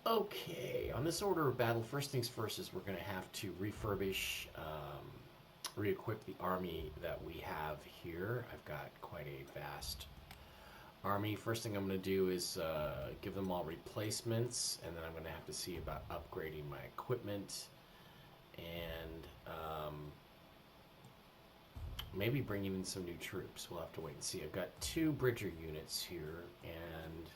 Okay, on this order of battle, first things first is we're going to have to refurbish, re-equip the army that we have here. I've got quite a vast army. First thing I'm going to do is give them all replacements, and then I'm going to have to see about upgrading my equipment, and maybe bringing in some new troops. We'll have to wait and see. I've got 2 Bridger units here, and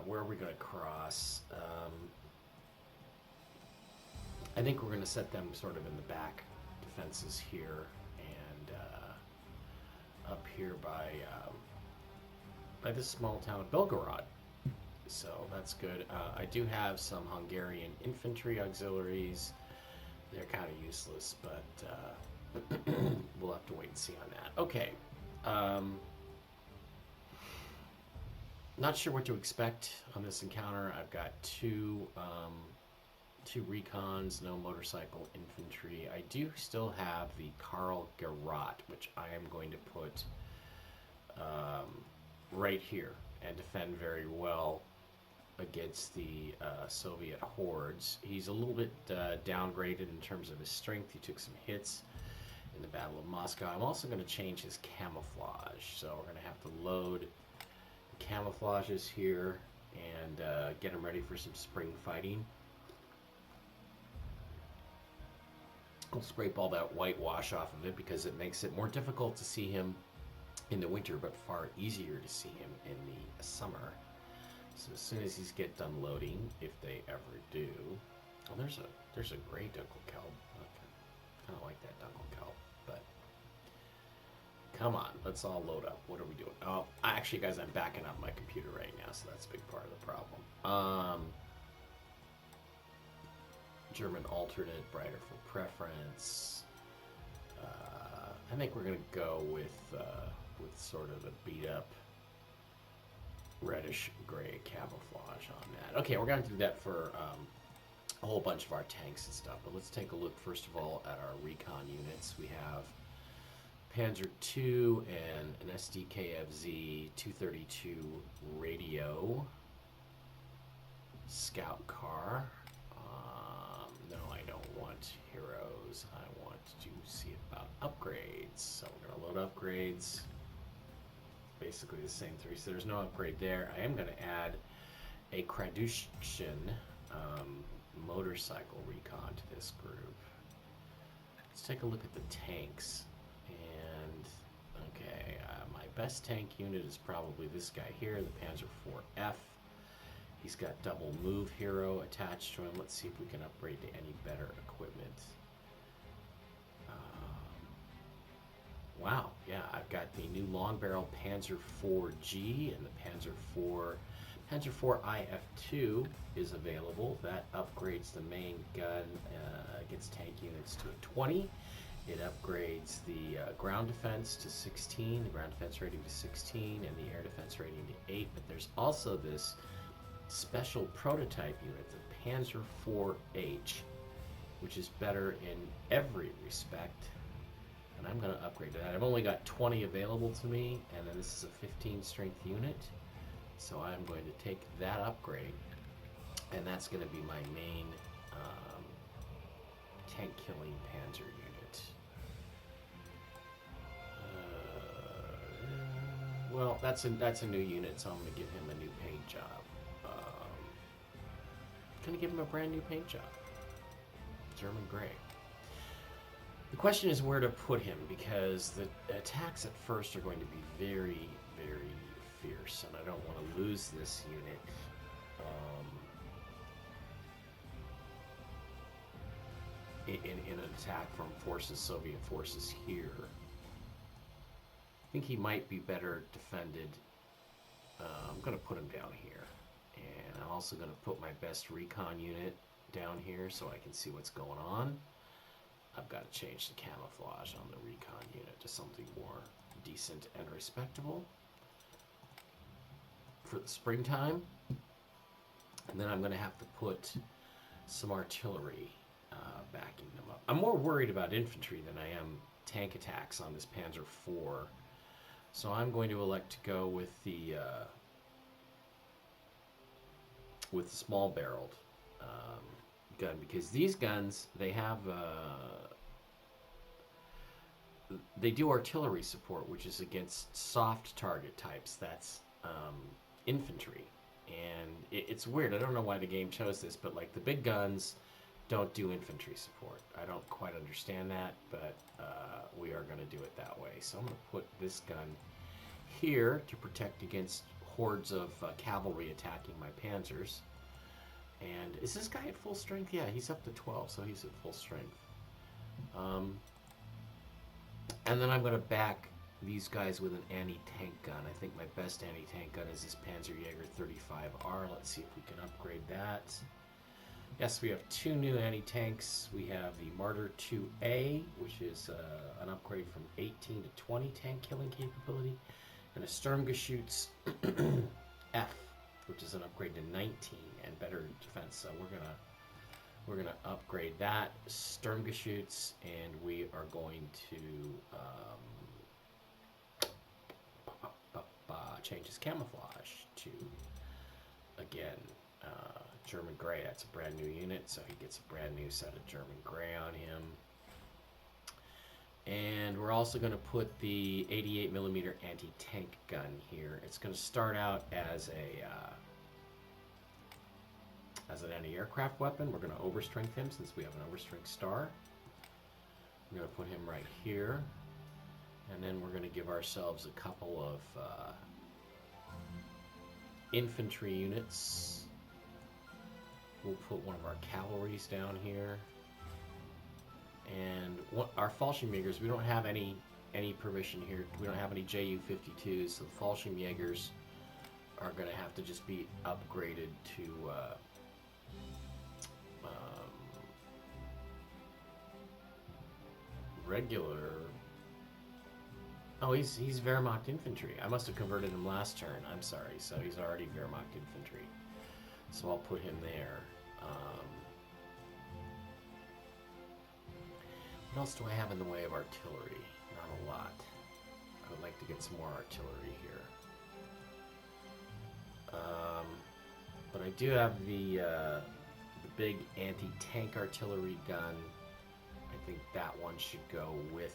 where are we going to cross? I think we're going to set them sort of in the back defenses here, and up here by this small town of Belgorod. So that's good. I do have some Hungarian infantry auxiliaries. They're kind of useless, but we'll have to wait and see on that. Okay. Not sure what to expect on this encounter. I've got two recons, no motorcycle infantry. I do still have the Karl Garot, which I am going to put right here and defend very well against the Soviet hordes. He's a little bit downgraded in terms of his strength. He took some hits in the Battle of Moscow. I'm also going to change his camouflage, so we're going to have to load camouflages here and get him ready for some spring fighting. I'll scrape all that whitewash off of it because it makes it more difficult to see him in the winter, but far easier to see him in the summer. So as soon as he's get done loading, if they ever do, oh, there's a gray Dunkelkelp. Okay. Kind of like that Dunkelkelp, but come on, let's all load up. What are we doing? Oh, actually, guys, I'm backing up my computer right now, so that's a big part of the problem. German alternate, brighter for preference. I think we're gonna go with sort of a beat up reddish gray camouflage on that. Okay, we're gonna do that for a whole bunch of our tanks and stuff. But let's take a look first of all at our recon units. We have Panzer II and an SDKFZ 232 radio scout car. No, I don't want heroes. I want to see about upgrades. So we're going to load upgrades. Basically the same three. So there's no upgrade there. I am going to add a Kradushkin motorcycle recon to this group. Let's take a look at the tanks. And, okay, my best tank unit is probably this guy here, the Panzer IV-F. He's got double move hero attached to him. Let's see if we can upgrade to any better equipment. Wow, yeah, I've got the new long barrel Panzer IV-G and the Panzer IV IF-2 is available. That upgrades the main gun, gets tank units to a 20. It upgrades the ground defense to 16, the ground defense rating to 16, and the air defense rating to 8. But there's also this special prototype unit, the Panzer IV-H, which is better in every respect. And I'm going to upgrade to that. I've only got 20 available to me, and then this is a 15 strength unit. So I'm going to take that upgrade, and that's going to be my main tank-killing Panzer unit. Well, that's a new unit, so I'm going to give him a new paint job. Going to give him a brand new paint job. German gray. The question is where to put him, because the attacks at first are going to be very, very fierce, and I don't want to lose this unit. In an attack from Soviet forces here. I think he might be better defended. I'm going to put him down here. And I'm also going to put my best recon unit down here so I can see what's going on. I've got to change the camouflage on the recon unit to something more decent and respectable for the springtime. And then I'm going to have to put some artillery backing them up. I'm more worried about infantry than I am tank attacks on this Panzer IV. So I'm going to elect to go with the with small barreled gun, because these guns, they have they do artillery support, which is against soft target types. That's infantry, and it's weird. I don't know why the game chose this, but like the big guns don't do infantry support. I don't quite understand that, but we are going to do it that way. So I'm going to put this gun here to protect against hordes of cavalry attacking my panzers. And is this guy at full strength? Yeah, he's up to 12, so he's at full strength. And then I'm going to back these guys with an anti-tank gun. I think my best anti-tank gun is this Panzerjäger 35R. Let's see if we can upgrade that. Yes, we have 2 new anti-tanks. We have the Martyr 2A, which is an upgrade from 18 to 20 tank killing capability, and a Sturmgeschütz F, which is an upgrade to 19 and better defense. So we're gonna upgrade that Sturmgeschütz, and we are going to change his camouflage to, again, German gray. That's a brand new unit, so he gets a brand new set of German gray on him. And we're also going to put the 88mm anti-tank gun here. It's going to start out as an anti-aircraft weapon. We're going to overstrength him since we have an overstrength star. We're going to put him right here, and then we're going to give ourselves a couple of infantry units. We'll put one of our cavalries down here. And our Fallschirmjägers, we don't have any provision here. We don't have any Ju-52s, so the Fallschirmjägers are going to have to just be upgraded to regular. Oh, he's Wehrmacht infantry. I must have converted him last turn. I'm sorry. So he's already Wehrmacht infantry. So I'll put him there. What else do I have in the way of artillery? Not a lot. I would like to get some more artillery here. But I do have the big anti-tank artillery gun. I think that one should go with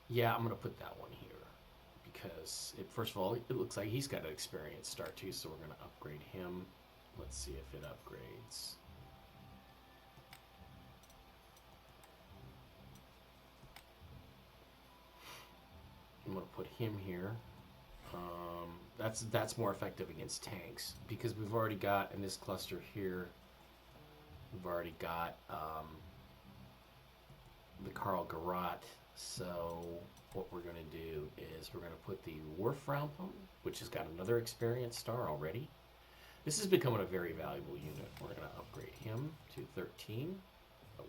yeah, I'm gonna put that one here because first of all, it looks like he's got an experienced star too, so we're gonna upgrade him. Let's see if it upgrades. I'm gonna put him here. That's more effective against tanks because we've already got in this cluster here. We've already got the Karl Garat. So what we're going to do is we're going to put the Wurfraumpunkt, which has got another experienced star already. This is becoming a very valuable unit. We're going to upgrade him to 13,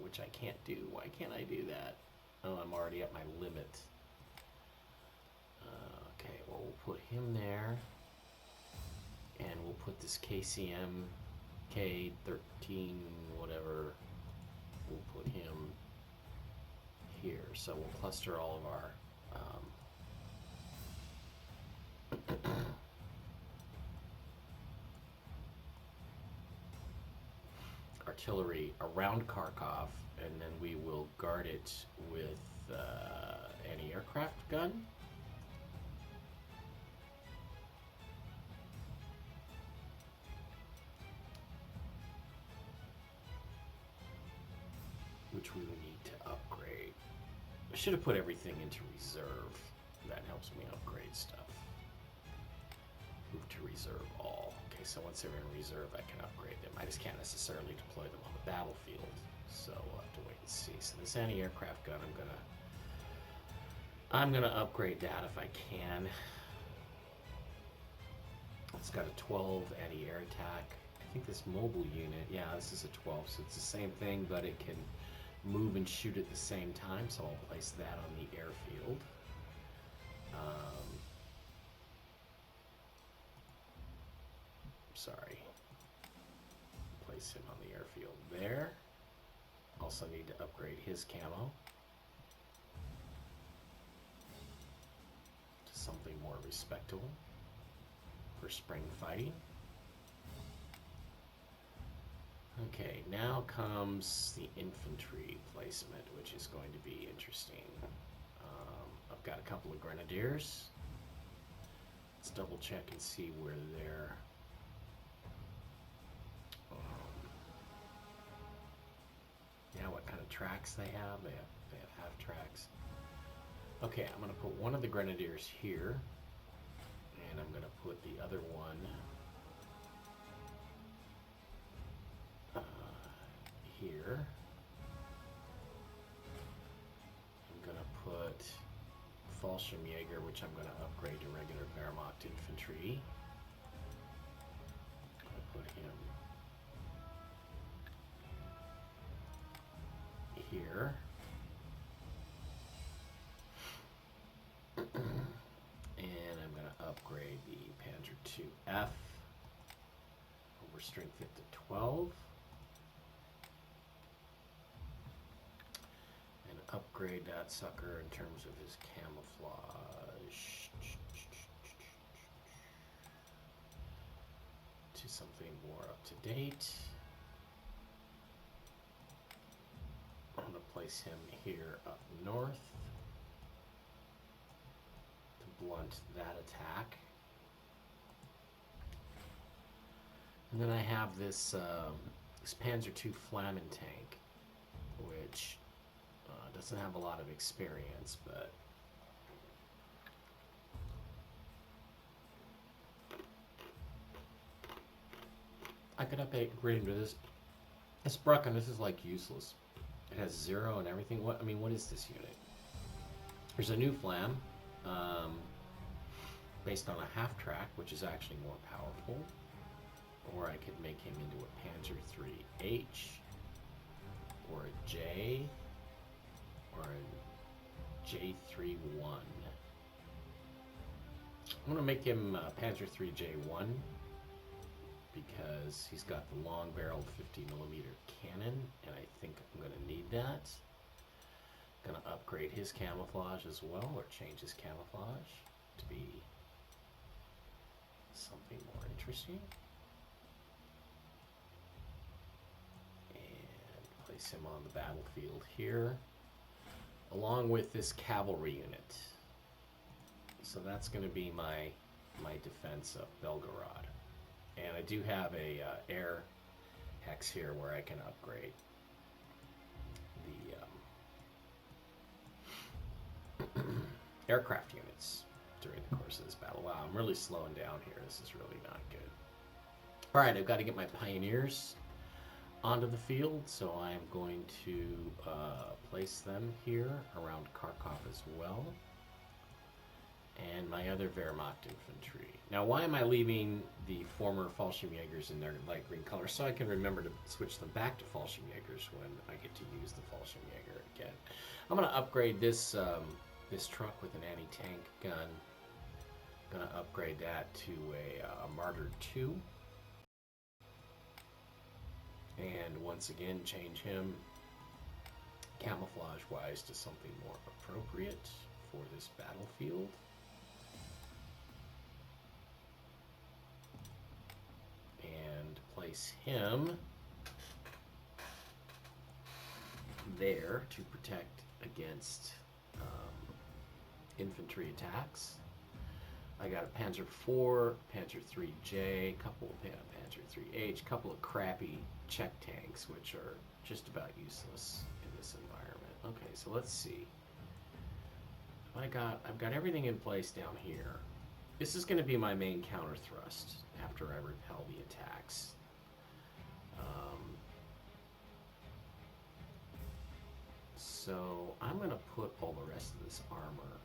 which I can't do. Why can't I do that? Oh, I'm already at my limit. Okay, well, we'll put him there. And we'll put this KCM K13, whatever. We'll put him here. So we'll cluster all of our artillery around Kharkov, and then we will guard it with anti-aircraft gun. Which we will need to upgrade. I should have put everything into reserve. That helps me upgrade stuff. Move to reserve all. Okay, so once they're in reserve, I can upgrade them. I just can't necessarily deploy them on the battlefield. So we'll have to wait and see. So this anti-aircraft gun, I'm gonna upgrade that if I can. It's got a 12 anti-air attack. I think this mobile unit, yeah, this is a 12, so it's the same thing, but it can move and shoot at the same time, so I'll place that on the airfield. Sorry. Place him on the airfield there. Also need to upgrade his camo. something more respectable for spring fighting. Okay, now comes the infantry placement, which is going to be interesting. I've got a couple of grenadiers. Let's double check and see where they're. Yeah, what kind of tracks they have. They have half tracks. Okay, I'm going to put one of the grenadiers here, and I'm going to put the other one here. I'm going to put Fallschirmjäger, which I'm going to upgrade to regular Wehrmacht infantry. I'm going to put him here. And I'm going to upgrade the Panzer IIF over strength fit to 12. And upgrade that sucker in terms of his camouflage to something more up to date. I'm going to place him here up north to blunt that attack. And then I have this Panzer II Flammen tank, which doesn't have a lot of experience, but I could upgrade him to this. This Brucken, this is like useless. It has 0 and everything. What is this unit? There's a new Flam, based on a half track, which is actually more powerful. Or I could make him into a Panzer IIIH, or a J, or a J31. I'm going to make him Panzer III J1 because he's got the long-barreled 50mm cannon, and I think I'm going to need that. I'm going to upgrade his camouflage as well, or change his camouflage to be something more interesting. And place him on the battlefield here, along with this cavalry unit. So that's going to be my defense of Belgorod. And I do have a air hex here where I can upgrade the aircraft units during the course of this battle. Wow, I'm really slowing down here. This is really not good. All right, I've got to get my pioneers onto the field, so I'm going to place them here around Kharkov as well. And my other Wehrmacht infantry. Now, why am I leaving the former Fallschirmjägers in their light green color? So I can remember to switch them back to Fallschirmjägers when I get to use the Fallschirmjäger again. I'm going to upgrade this this truck with an anti-tank gun. I'm going to upgrade that to a Martyr 2. And once again, change him camouflage-wise to something more appropriate for this battlefield. And place him there to protect against infantry attacks. I got a Panzer IV, Panzer IIIJ, couple of Panzer IIIH, couple of crappy Czech tanks, which are just about useless in this environment. Okay, so let's see. I've got everything in place down here. This is going to be my main counter thrust after I repel the attacks. So I'm going to put all the rest of this armor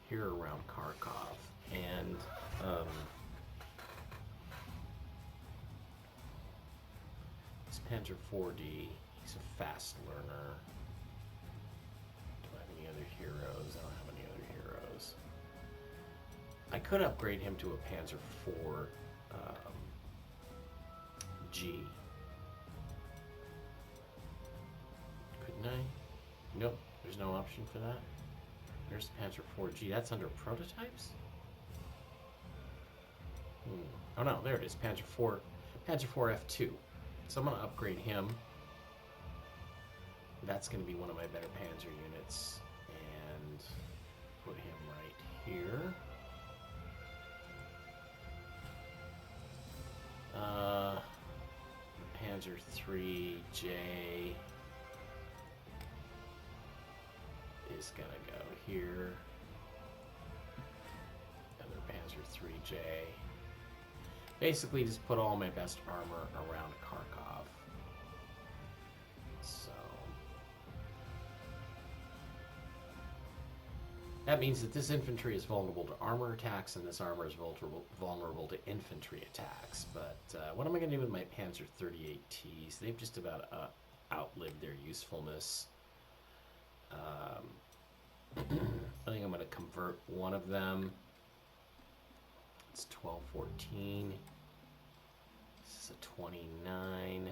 here around Kharkov, and this Panzer 4D, he's a fast learner. Do I have any other heroes? I don't have any other heroes. I could upgrade him to a Panzer 4 G. Couldn't I? Nope, there's no option for that. There's the Panzer 4G. That's under prototypes? Oh no, there it is. Panzer 4 F2. So I'm going to upgrade him. That's going to be one of my better Panzer units. And put him right here. Panzer 3J is going to go here. Another Panzer 3J. Basically, just put all my best armor around Kharkov. So that means that this infantry is vulnerable to armor attacks, and this armor is vulnerable to infantry attacks. But what am I going to do with my Panzer 38Ts? They've just about outlived their usefulness. I think I'm going to convert one of them. It's 1214. This is a 29.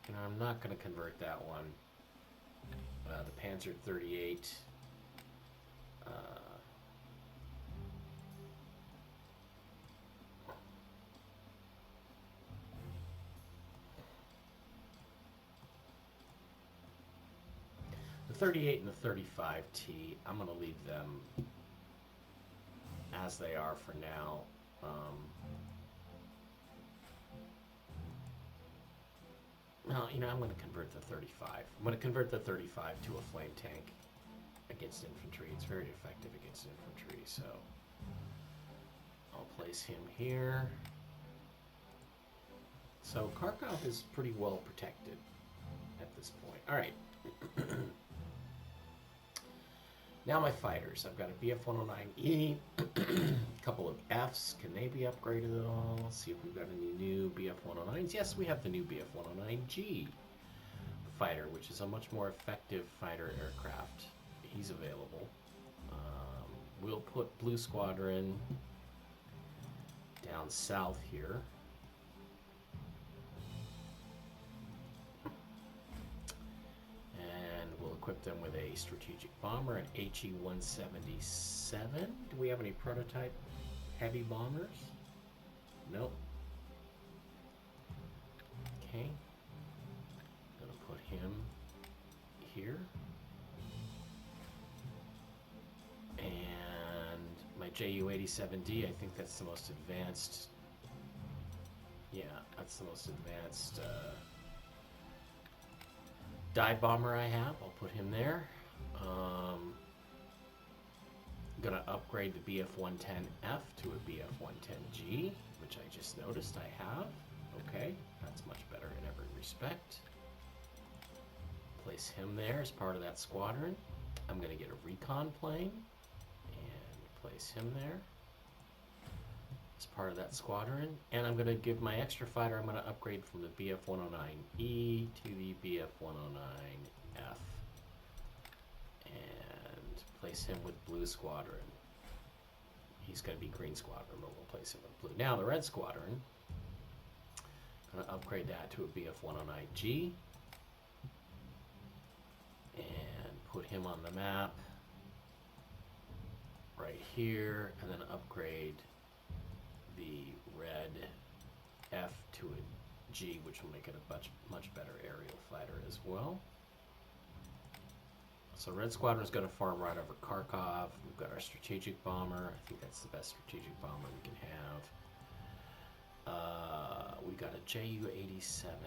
You know, I'm not going to convert that one. The Panzer 38. The 38 and the 35T, I'm going to leave them as they are for now. No, you know, I'm going to convert the 35. I'm going to convert the 35 to a flame tank against infantry. It's very effective against infantry, so I'll place him here. So Kharkov is pretty well protected at this point. All right. Now my fighters. I've got a BF-109E, a couple of Fs. Can they be upgraded at all? Let's see if we've got any new BF-109s. Yes, we have the new BF-109G fighter, which is a much more effective fighter aircraft. He's available. We'll put Blue Squadron down south here. Equip them with a strategic bomber, an HE-177. Do we have any prototype heavy bombers? Nope. Okay. Gonna put him here. And my Ju-87D, I think that's the most advanced. Yeah, that's the most advanced dive bomber I have. I'll put him there. I'm gonna upgrade the BF-110F to a BF-110G, which I just noticed I have. Okay, that's much better in every respect. Place him there as part of that squadron. I'm gonna get a recon plane and place him there as part of that squadron. And I'm gonna give my extra fighter, I'm gonna upgrade from the BF-109E to the BF-109F. And place him with Blue Squadron. He's going to be Green Squadron, but we'll place him with Blue. Now the Red Squadron, I'm going to upgrade that to a BF-109G. And put him on the map right here. And then upgrade the Red F to a G, which will make it a much better aerial fighter as well. So Red Squadron is going to farm right over Kharkov. We've got our strategic bomber. I think that's the best strategic bomber we can have. We've got a Ju-87R.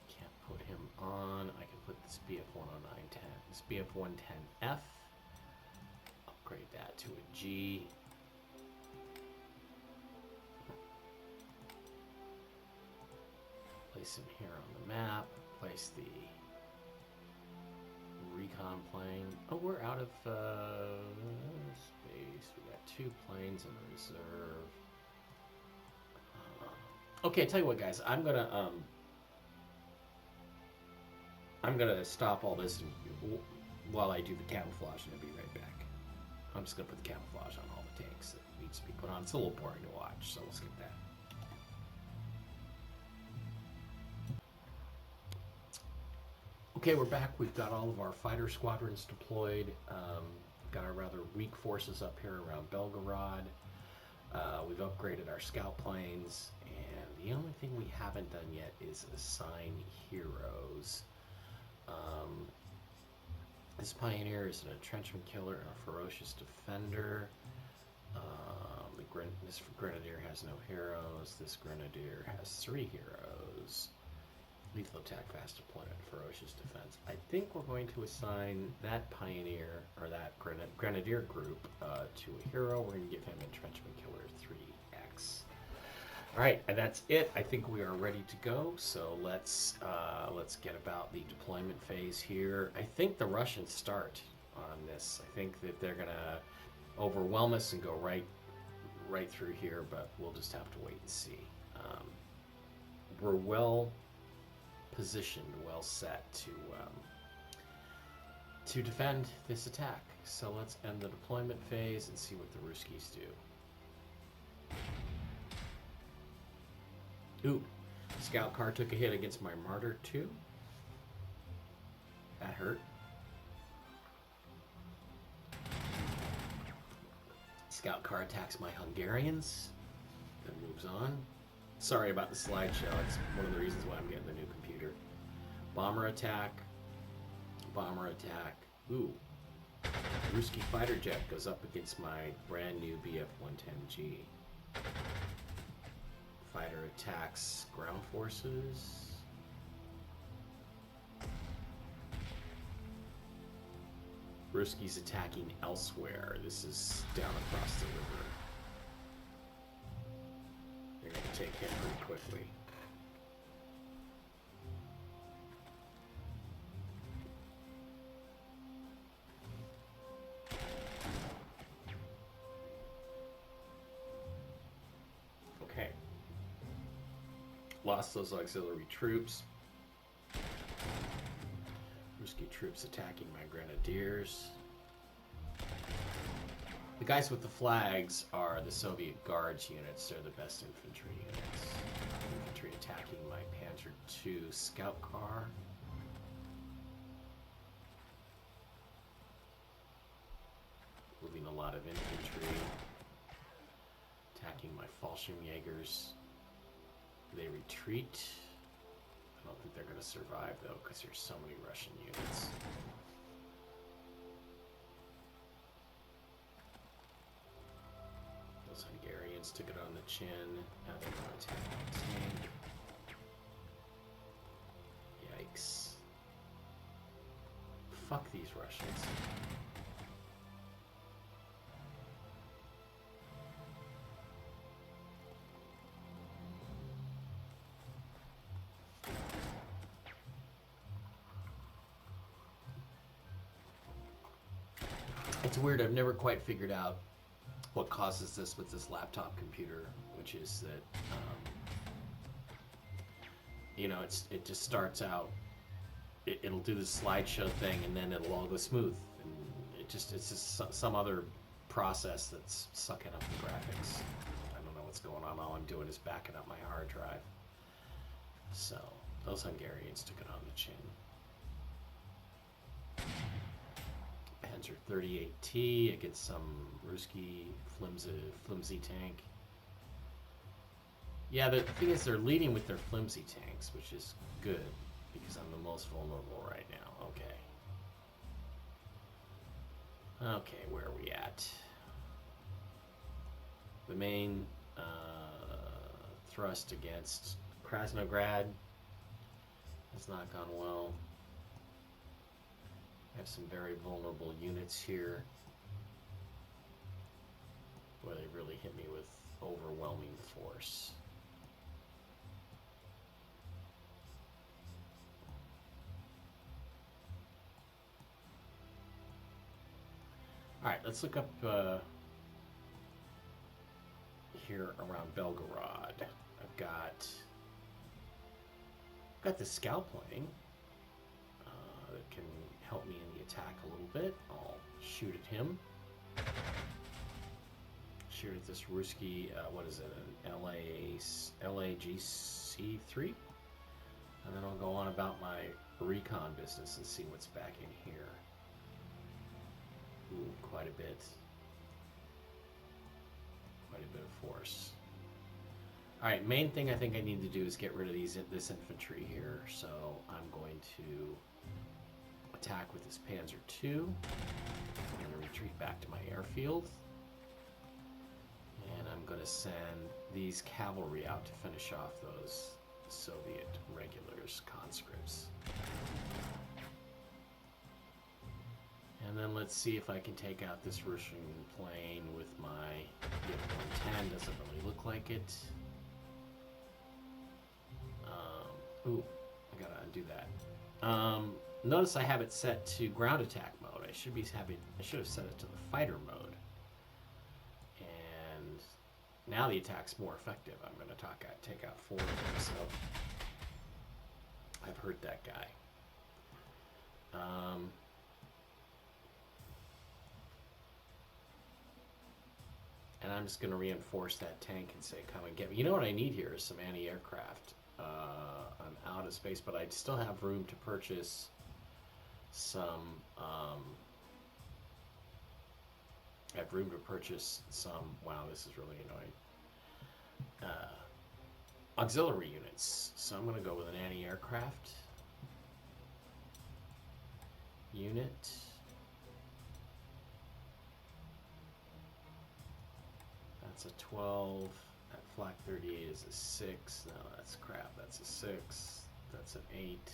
Can't put him on. I can put this BF-10910. This BF-110F. Upgrade that to a G. Place him here on the map. Place the recon plane. Oh, we're out of space. We got 2 planes in reserve. Okay, I tell you what, guys. I'm I'm gonna stop all this while I do the camouflage, and I'll be right back. I'm just gonna put the camouflage on all the tanks that needs to be put on. It's a little boring to watch, so we'll skip that. Okay, we're back. We've got all of our fighter squadrons deployed. Got our rather weak forces up here around Belgorod. We've upgraded our scout planes, and the only thing we haven't done yet is assign heroes. This Pioneer is an entrenchment killer and a ferocious defender. This Grenadier has no heroes. This Grenadier has 3 heroes. Lethal attack, fast deployment, ferocious defense. I think we're going to assign that Pioneer, or that Grenadier group, to a hero. We're going to give him entrenchment killer 3x. All right, and that's it. I think we are ready to go. So let's get about the deployment phase here. I think the Russians start on this. I think that they're gonna overwhelm us and go right through here, but we'll just have to wait and see. We're well positioned, well set to defend this attack. So let's end the deployment phase and see what the Ruskies do. Ooh, scout car took a hit against my Martyr 2. That hurt. Scout car attacks my Hungarians. Then moves on. Sorry about the slideshow. It's one of the reasons why I'm getting the new computer. Bomber attack. Bomber attack. Ooh. Ruski fighter jet goes up against my brand new Bf-110G. Fighter attacks ground forces. Ruski's attacking elsewhere. This is down across the river. They're going to take him pretty quickly. Okay. Lost those auxiliary troops. Ruski troops attacking my grenadiers. The guys with the flags are the Soviet Guards units. They're the best infantry units. Infantry attacking my Panzer II scout car. Moving a lot of infantry. Attacking my Fallschirmjägers. They retreat. I don't think they're going to survive, though, because there's so many Russian units. Those Hungarians took it on the chin. Now they're going to attack my tank. Yikes. Fuck these Russians. It's weird, I've never quite figured out what causes this with this laptop computer, which is that, you know, it just starts out, it'll do the slideshow thing and then it'll all go smooth. And it's just some other process that's sucking up the graphics. I don't know what's going on. All I'm doing is backing up my hard drive. So, those Hungarians took it on the chin. Panzer 38T against some Ruski flimsy tank. Yeah, the thing is they're leading with their flimsy tanks, which is good because I'm the most vulnerable right now. Okay, where are we at? The main thrust against Krasnograd has not gone well. I have some very vulnerable units here where they really hit me with overwhelming force. Alright, let's look up here around Belgorod. I've got the scout plane. that can help me in the attack a little bit. I'll shoot at him. Shoot at this Ruski, what is it, an LAGC3? And then I'll go on about my recon business and see what's back in here. Ooh, quite a bit. Quite a bit of force. Alright, main thing I think I need to do is get rid of this infantry here. So I'm going to attack with this Panzer II. I'm going to retreat back to my airfield. And I'm going to send these cavalry out to finish off those Soviet regulars, conscripts. And then let's see if I can take out this Russian plane with my F-110. Doesn't really look like it. Ooh, I gotta undo that. Notice I have it set to ground attack mode. I should have set it to the fighter mode. And now the attack's more effective. I'm gonna take out 4 of them, so I've hurt that guy. And I'm just going to reinforce that tank and say, come and get me. You know what I need here is some anti-aircraft. I'm out of space, but I still have room to purchase some... wow, this is really annoying. Auxiliary units. So I'm going to go with an anti-aircraft unit. That's a 12. That flak 38 is a 6. No, that's crap. That's a 6. That's an 8.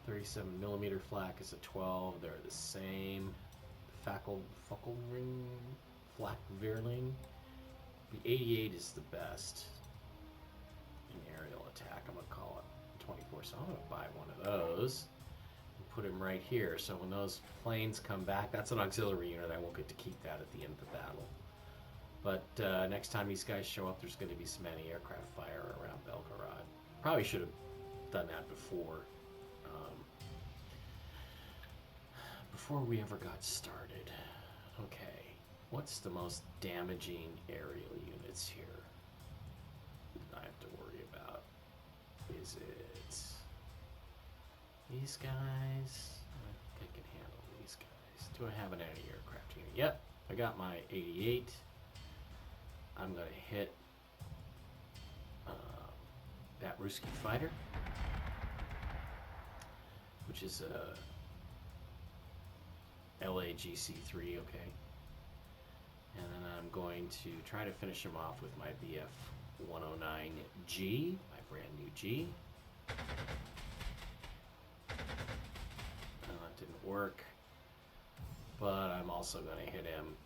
37 millimeter flak is a 12. They're the same. Fackelring, flak Virling. The 88 is the best in aerial attack. I'm gonna call it 24. So I'm gonna buy one of those and put him right here. So when those planes come back, that's an auxiliary unit. I won't get to keep that at the end of the battle. But next time these guys show up, there's going to be some anti-aircraft fire around Belgorod. Probably should have done that before we ever got started. Okay, what's the most damaging aerial units here I have to worry about? Is it these guys? I think I can handle these guys. Do I have an anti-aircraft unit? Yep, I got my 88. I'm going to hit that Ruski fighter, which is a LAGC3, okay. And then I'm going to try to finish him off with my BF-109G, my brand new G. That didn't work, but I'm also going to hit him.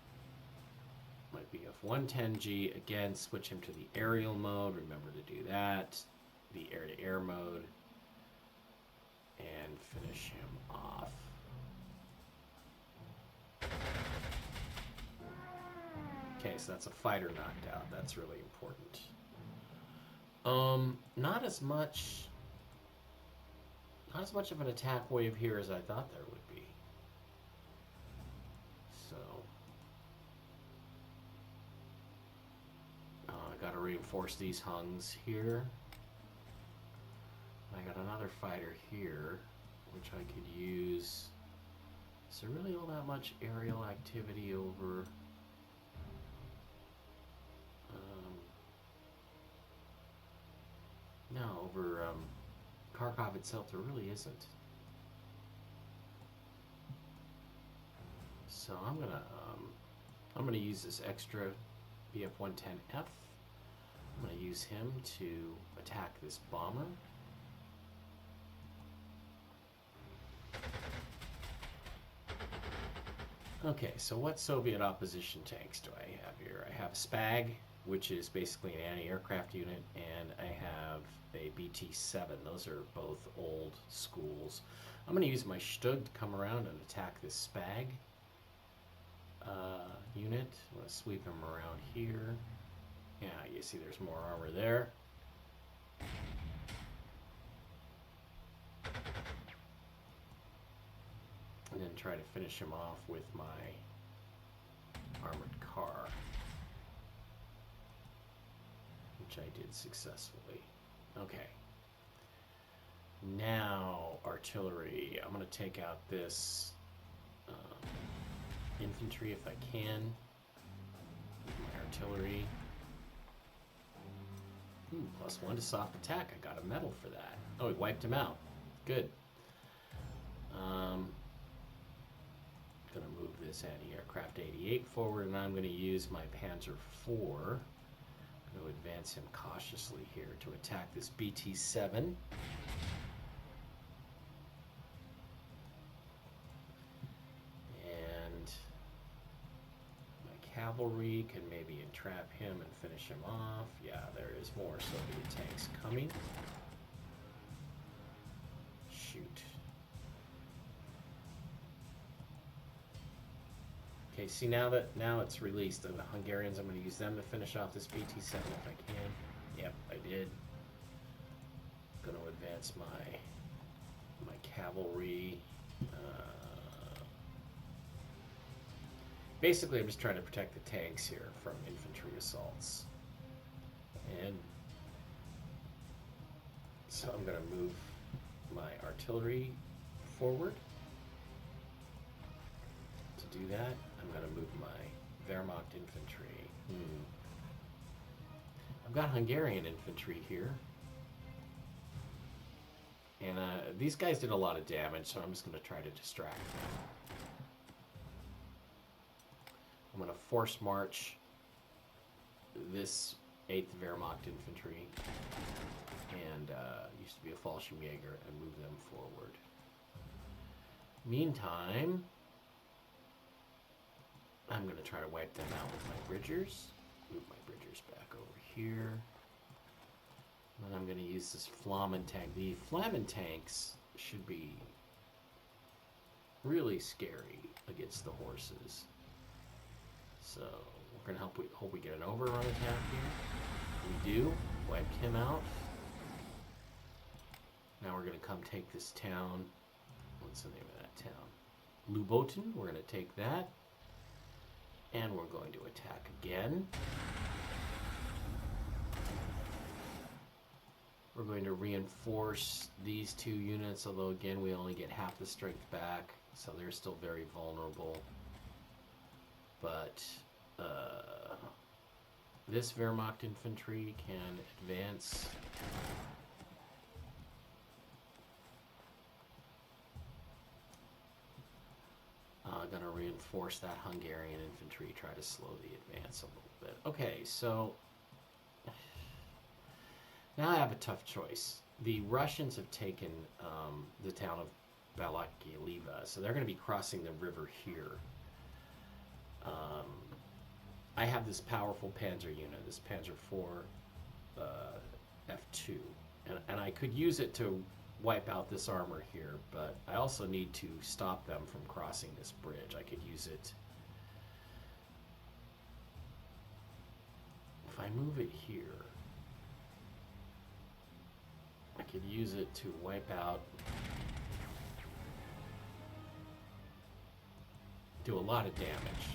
Might be F-110G, again, switch him to the aerial mode, remember to do that, the air-to-air mode, and finish him off. Okay, so that's a fighter knocked out, that's really important. Not as much of an attack wave here as I thought there would be. So... I gotta reinforce these hungs here. I got another fighter here, which I could use. Is there really all that much aerial activity over? No, over Kharkov itself, there really isn't. So I'm gonna use this extra BF-110F. I'm going to use him to attack this bomber. Okay, so what Soviet opposition tanks do I have here? I have Spag, which is basically an anti-aircraft unit, and I have a BT-7. Those are both old schools. I'm going to use my Stug to come around and attack this Spag unit. I'm going to sweep him around here. Yeah, you see there's more armor there. try to finish him off with my armored car, which I did successfully. Okay. Now, artillery. I'm going to take out this infantry if I can. My artillery. Ooh, +1 to soft attack. I got a medal for that. Oh, he wiped him out. Good. Gonna move this anti-aircraft 88 forward, and I'm gonna use my Panzer IV. I'm gonna advance him cautiously here to attack this BT-7. And my cavalry can maybe entrap him and finish him off. Yeah, there is more Soviet tanks coming. Shoot. Okay, see now it's released. The Hungarians, I'm going to use them to finish off this BT-7 if I can. Yep, I did. Going to advance my cavalry. Basically, I'm just trying to protect the tanks here from infantry assaults. And so I'm going to move my artillery forward. To do that, I'm going to move my Wehrmacht infantry. I've got Hungarian infantry here. And these guys did a lot of damage, so I'm just going to try to distract them. I'm going to force march this 8th Wehrmacht infantry and used to be a Fallschirmjäger and move them forward. Meantime, I'm going to try to wipe them out with my Bridgers. Move my Bridgers back over here. And I'm going to use this Flammen tank. The Flammen tanks should be really scary against the horses. So we're going to hope we get an overrun attack here. We do. Wiped him out. Now we're going to come take this town. What's the name of that town? Luboten. We're going to take that. And we're going to attack again. We're going to reinforce these two units, although again we only get half the strength back, so they're still very vulnerable. But this Wehrmacht infantry can advance. Gonna reinforce that Hungarian infantry, try to slow the advance a little bit. Okay, so now I have a tough choice. The Russians have taken the town of Balakliva, so they're going to be crossing the river here. I have this powerful Panzer unit, this Panzer IV F2, and I could use it to wipe out this armor here, but I also need to stop them from crossing this bridge. I could use it. If I move it here, I could use it to wipe out, do a lot of damage.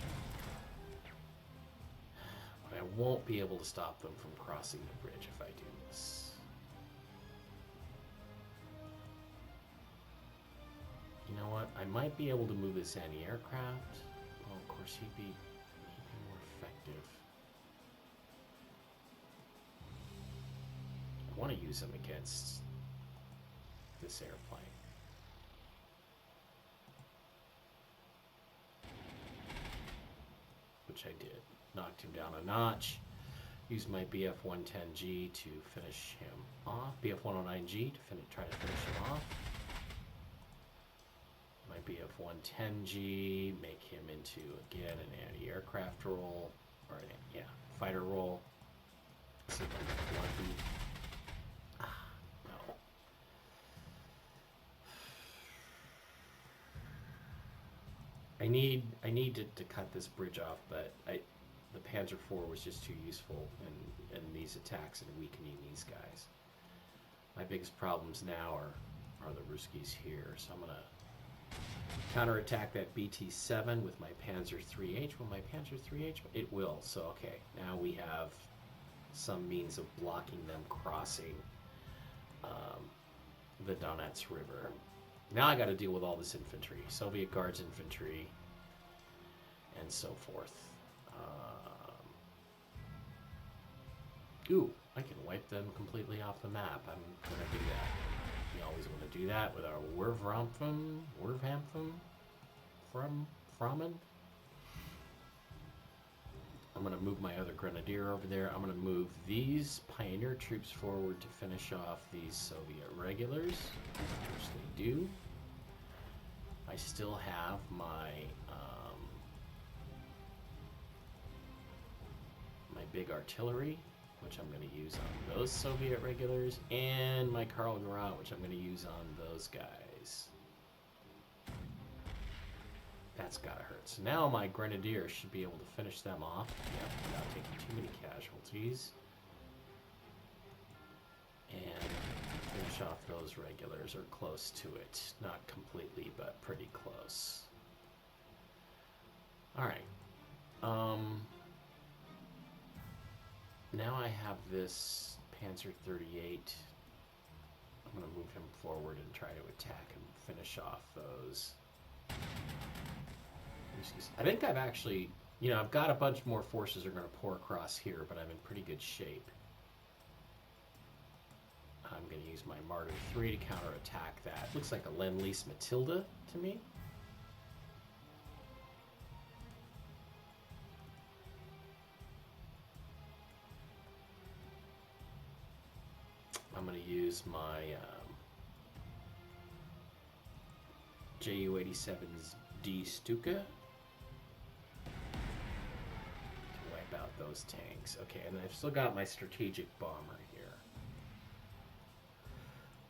But I won't be able to stop them from crossing the bridge if I do this. You know what? I might be able to move this anti-aircraft. Well, of course, he'd be more effective. I want to use him against this airplane. Which I did. Knocked him down a notch. Used my BF-110G to finish him off. BF-109G to try to finish him off. My BF-110G, make him into, again, an anti-aircraft role, or fighter role. See if I'm lucky. No. I need to cut this bridge off, but the Panzer IV was just too useful in these attacks and weakening these guys. My biggest problems now are the Ruskies here, so I'm gonna counterattack that BT-7 with my Panzer 3H. Will my Panzer 3H? It will. So, okay, now we have some means of blocking them crossing the Donets River. Now I got to deal with all this infantry, Soviet Guards infantry, and so forth. Ooh, I can wipe them completely off the map. I'm going to do that. We always want to do that with our Werframpfen, Frommen. I'm going to move my other Grenadier over there. I'm going to move these Pioneer troops forward to finish off these Soviet regulars, which they do. I still have my my big artillery, which I'm going to use on those Soviet regulars, and my Karl Grant, which I'm going to use on those guys. That's gotta hurt. So now my Grenadiers should be able to finish them off. Yep, without taking too many casualties. And finish off those regulars, or close to it. Not completely, but pretty close. Alright. Now I have this Panzer 38. I'm going to move him forward and try to attack and finish off those. I think I've actually, you know, I've got a bunch more forces are going to pour across here, but I'm in pretty good shape. I'm going to use my Martyr 3 to counterattack that. Looks like a Lend-Lease Matilda to me. I'm going to use my Ju-87D Stuka to wipe out those tanks. Okay, and I've still got my strategic bomber here.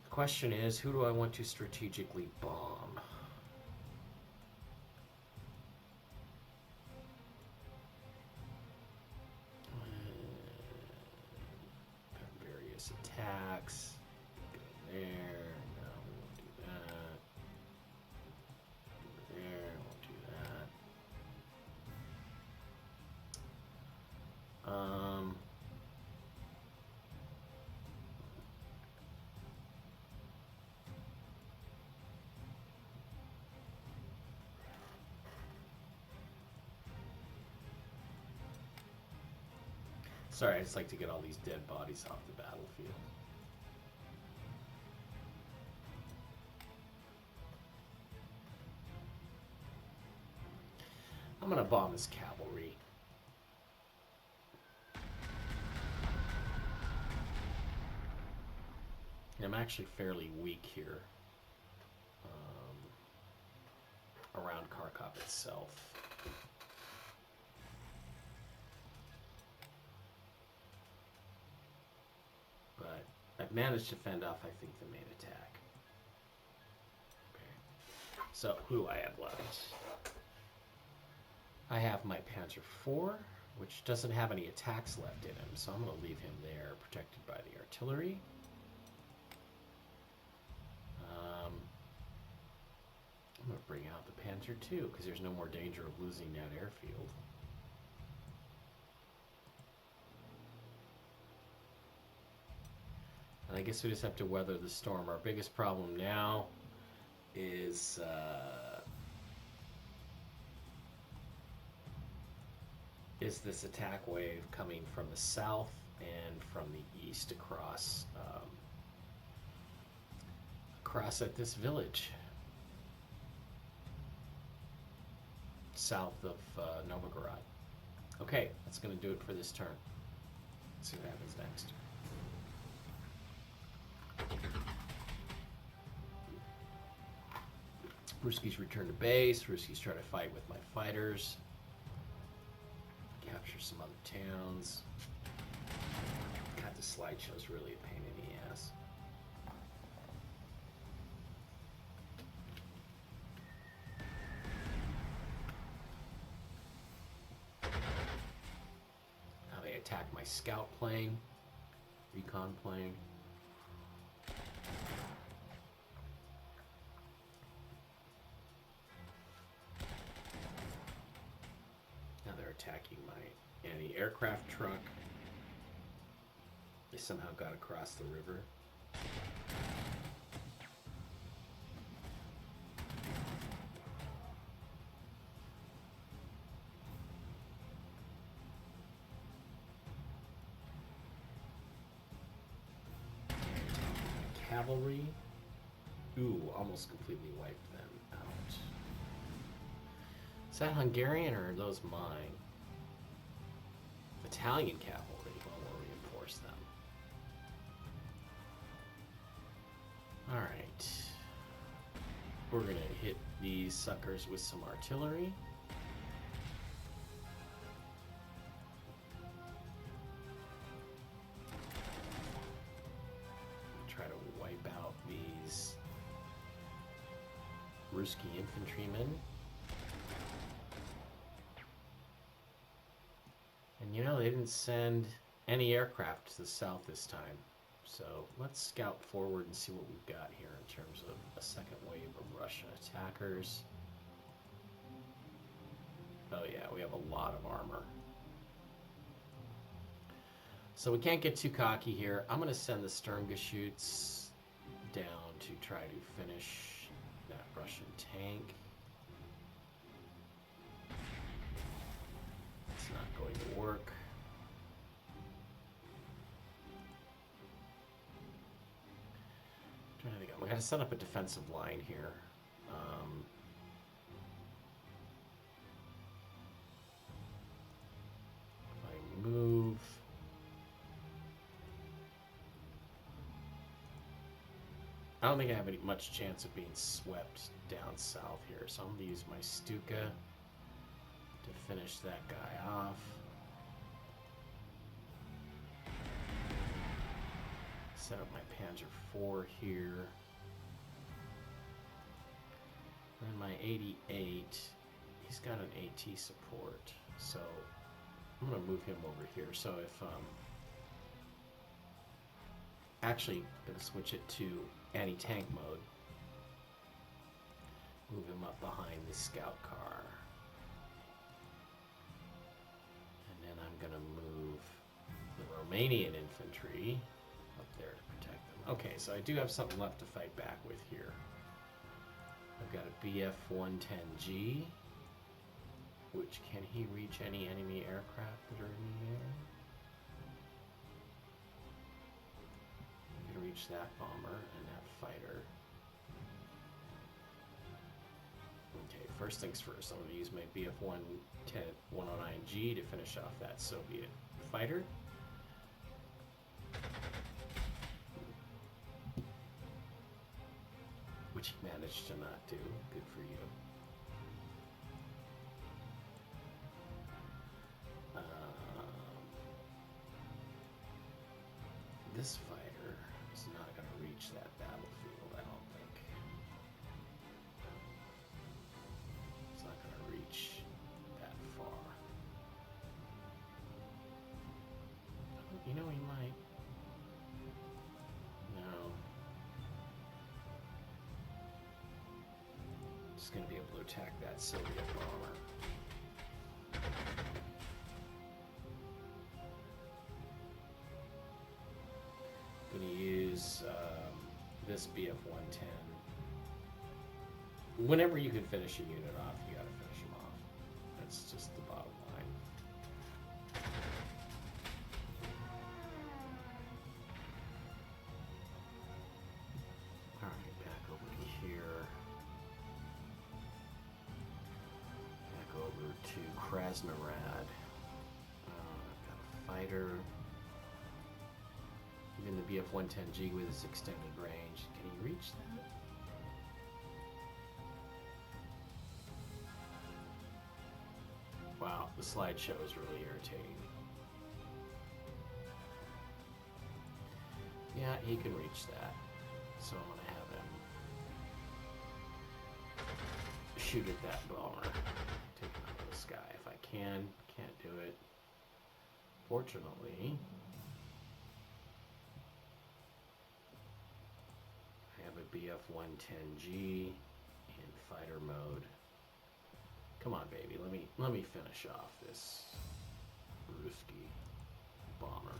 The question is, who do I want to strategically bomb? Various attacks. Go there. No, we won't do that. Over there, won't do that. Sorry, I just like to get all these dead bodies off the battlefield. I'm gonna bomb his cavalry. I'm actually fairly weak here around Kharkov itself. But I've managed to fend off, I think, the main attack. Okay. So, who do I have left? I have my Panzer IV, which doesn't have any attacks left in him, so I'm going to leave him there, protected by the artillery. I'm going to bring out the Panzer II, because there's no more danger of losing that airfield. And I guess we just have to weather the storm. Our biggest problem now is this attack wave coming from the south and from the east across at this village south of Novgorod. Okay, that's going to do it for this turn. Let's see what happens next. Ruskies return to base. Ruskies try to fight with my fighters. Capture some other towns. God, the slideshow's really a pain in the ass. Now they attack my scout plane, recon plane. aircraft truck. They somehow got across the river. Cavalry. Ooh, almost completely wiped them out. Is that Hungarian or are those mine? Italian cavalry. Well, we'll reinforce them. Alright. We're going to hit these suckers with some artillery. Try to wipe out these Ruski infantrymen. And you know, they didn't send any aircraft to the south this time. So let's scout forward and see what we've got here in terms of a second wave of Russian attackers. Oh yeah, we have a lot of armor. So we can't get too cocky here. I'm going to send the Sturmgeschütz down to try to finish that Russian tank. It's not going to work. I'm trying to think. We got to set up a defensive line here. If I move. I don't think I have any much chance of being swept down south here, so I'm going to use my Stuka to finish that guy off. Set up my Panzer IV here. And my 88, he's got an AT support, so I'm going to move him over here. So if actually going to switch it to anti-tank mode. Move him up behind the scout car. And then I'm going to move the Romanian infantry up there to protect them. Okay, so I do have something left to fight back with here. I've got a Bf-110G, which can he reach any enemy aircraft that are in the air? Reach that bomber and that fighter. Okay, first things first, I'm going to use my Bf-109G to finish off that Soviet fighter. Which he managed to not do. Good for you. This fighter is not going to reach that battlefield, I don't think. It's not going to reach that far. You know, he might. No. Just going to be able to attack that Soviet bomber. Going to use this Bf-110. Whenever you can finish a unit off, you got to finish them off. That's just the bottom line. All right, back over here. Back over to Krasnarad. I've got a fighter. Even the Bf-110G with its extended range. Can he reach that? Wow, the slideshow is really irritating. Yeah, he can reach that. So I'm going to have him shoot at that bomber. Take him out of the sky if I can. Can't do it. Fortunately, Bf-110G in fighter mode. Come on, baby. Let me finish off this Whiskey bomber.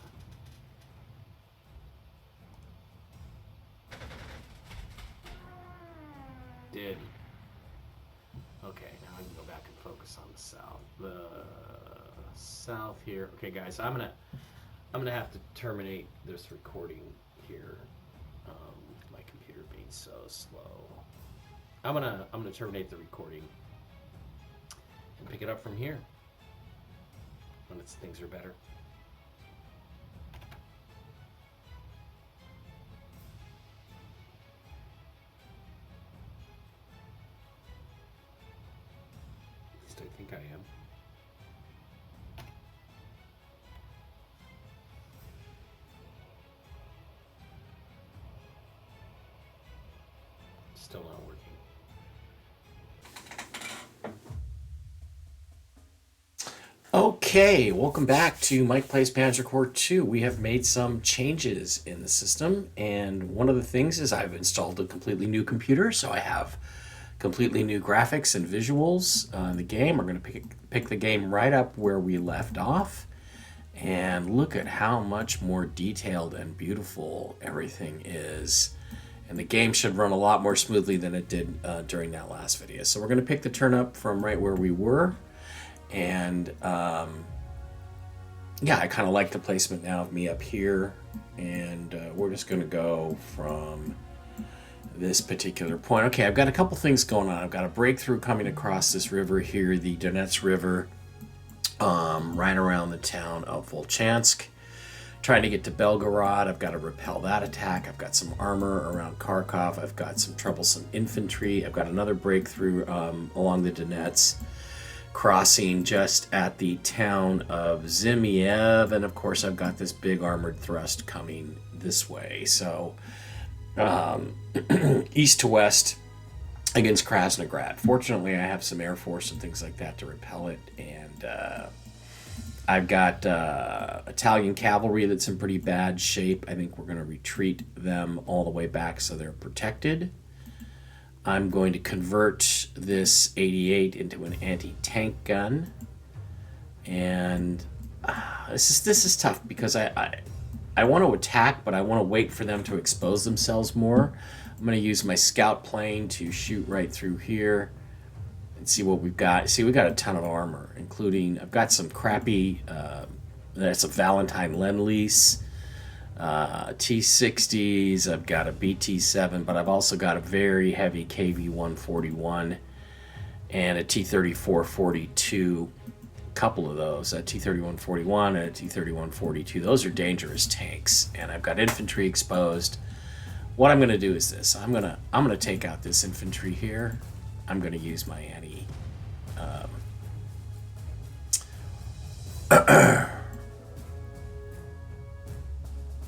Did. Okay, now I can go back and focus on the south. The south here. Okay, guys, I'm gonna have to terminate this recording here. My computer being so slow. I'm gonna terminate the recording and pick it up from here when things are better. At least I think I am. Still not working. Okay, welcome back to Mike Plays Panzercorps 2. We have made some changes in the system, and one of the things is I've installed a completely new computer, so I have completely new graphics and visuals in the game. We're going to pick the game right up where we left off, and look at how much more detailed and beautiful everything is. And the game should run a lot more smoothly than it did during that last video. So we're going to pick the turn up from right where we were. And yeah, I kind of like the placement now of me up here. And we're just going to go from this particular point. Okay, I've got a couple things going on. I've got a breakthrough coming across this river here, the Donets River, right around the town of Volchansk. Trying to get to Belgorod. I've got to repel that attack. I've got some armor around Kharkov. I've got some troublesome infantry. I've got another breakthrough along the Donets, crossing just at the town of Zimiev. And of course, I've got this big armored thrust coming this way. So east to west against Krasnograd. Fortunately, I have some air force and things like that to repel it. And I've got Italian cavalry that's in pretty bad shape. I think we're going to retreat them all the way back so they're protected. I'm going to convert this 88 into an anti-tank gun. And this is tough because I want to attack, but I want to wait for them to expose themselves more. I'm going to use my scout plane to shoot right through here and see what we've got. See, we've got a ton of armor, including, I've got some crappy, that's a Valentine Lend-Lease, T-60s, I've got a BT-7, but I've also got a very heavy KV-141 and a T-34-42, a couple of those, a T-31-41 and a T-31-42. Those are dangerous tanks, and I've got infantry exposed. What I'm going to do is this. I'm going to take out this infantry here. I'm going to use my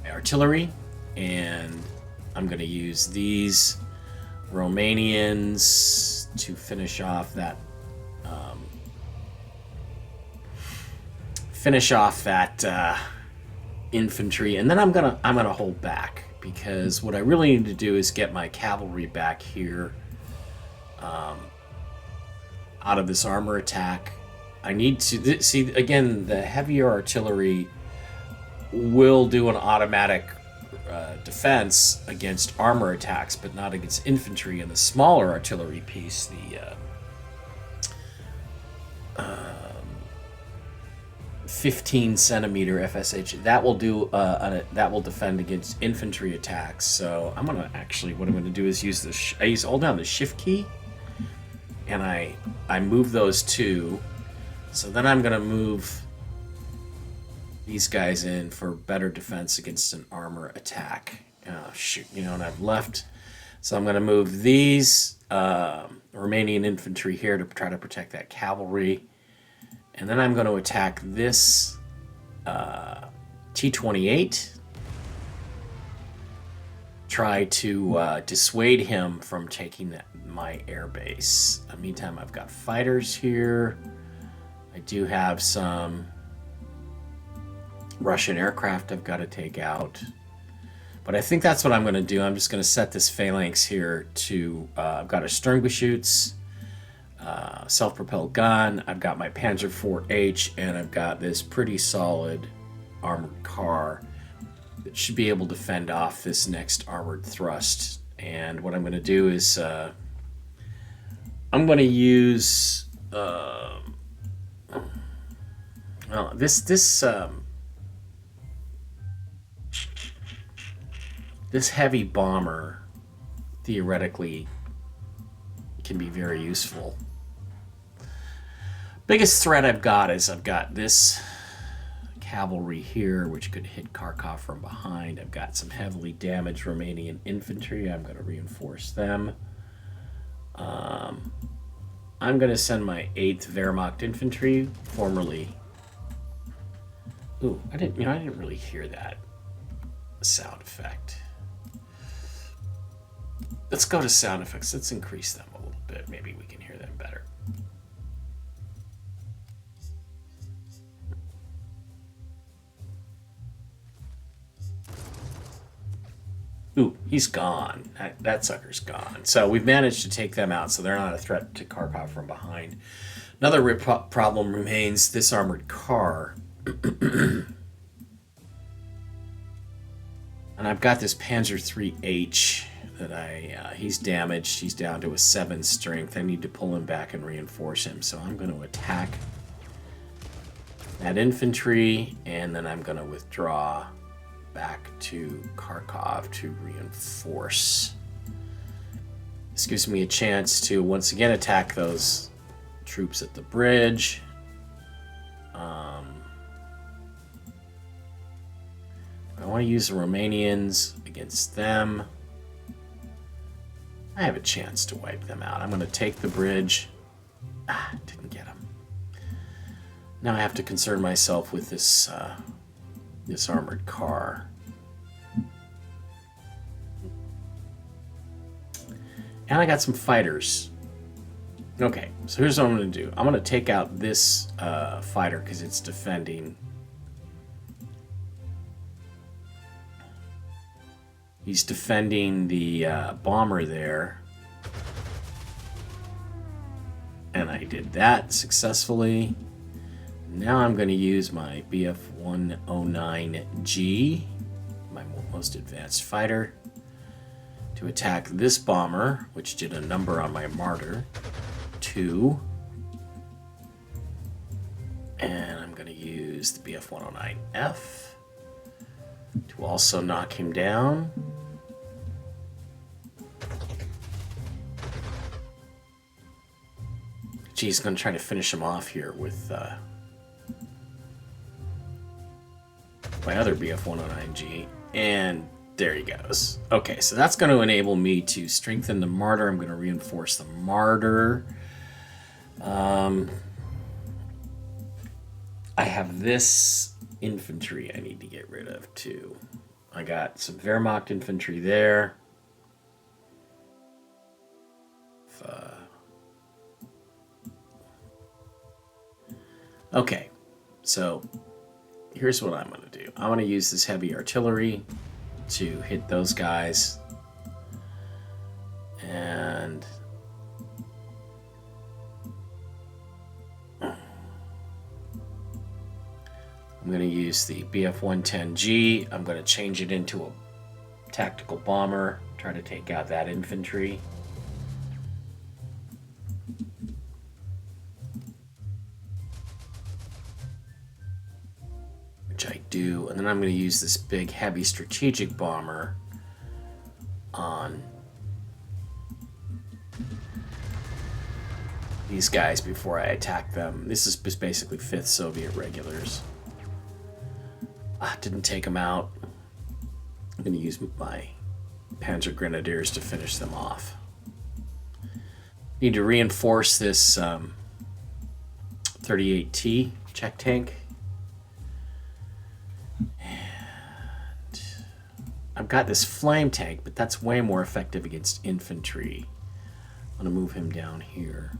artillery, and I'm going to use these Romanians to finish off that infantry, and then I'm gonna hold back, because what I really need to do is get my cavalry back here out of this armor attack. I need to see, again, the heavier artillery will do an automatic defense against armor attacks, but not against infantry. And the smaller artillery piece, the 15 centimeter FSH, that will do that will defend against infantry attacks. So I'm gonna actually, what I'm gonna do is use the hold down the shift key, and I move those two. So then I'm gonna move these guys in for better defense against an armor attack. Oh shoot, and I've left. So I'm gonna move these Romanian infantry here to try to protect that cavalry. And then I'm going to attack this T-28. Try to dissuade him from taking my air base. Meantime, I've got fighters here. I do have some Russian aircraft I've got to take out. But I think that's what I'm going to do. I'm just going to set this phalanx here to... I've got a Sterngeschütz. self-propelled gun. I've got my Panzer IV-H, and I've got this pretty solid armored car that should be able to fend off this next armored thrust. And what I'm going to do is I'm going to use this heavy bomber theoretically can be very useful. Biggest threat I've got is I've got this cavalry here, which could hit Kharkov from behind. I've got some heavily damaged Romanian infantry. I'm going to reinforce them. I'm going to send my 8th Wehrmacht infantry, formerly. Ooh, I didn't really hear that sound effect. Let's go to sound effects. Let's increase them a little bit. Maybe we can hear them better. Ooh, he's gone. That sucker's gone. So we've managed to take them out, so they're not a threat to Kharkov from behind. Another problem remains this armored car. And I've got this Panzer III-H that he's damaged. He's down to a 7 strength. I need to pull him back and reinforce him. So I'm going to attack that infantry, and then I'm going to withdraw back to Kharkov to reinforce. This gives me a chance to once again attack those troops at the bridge. I want to use the Romanians against them. I have a chance to wipe them out. I'm going to take the bridge. Didn't get them. Now I have to concern myself with this this armored car. And I got some fighters. Okay, so here's what I'm going to do. I'm going to take out this fighter because it's defending. He's defending the bomber there. And I did that successfully. Now I'm going to use my Bf-109G, my most advanced fighter, to attack this bomber, which did a number on my Martyr, 2. And I'm going to use the Bf-109F to also knock him down. Geez, going to try to finish him off here with my other Bf-109G, and there he goes. Okay, so that's going to enable me to strengthen the Martyr. I'm going to reinforce the Martyr. I have this infantry I need to get rid of too. I got some Wehrmacht infantry there. Okay, so here's what I'm going to do. I'm going to use this heavy artillery to hit those guys. And I'm going to use the Bf-110G. I'm going to change it into a tactical bomber, try to take out that infantry. I do, and then I'm going to use this big heavy strategic bomber on these guys before I attack them. This is just basically 5th Soviet regulars. Didn't take them out. I'm going to use my Panzer Grenadiers to finish them off. Need to reinforce this 38T check tank. I've got this flame tank, but that's way more effective against infantry. I'm going to move him down here.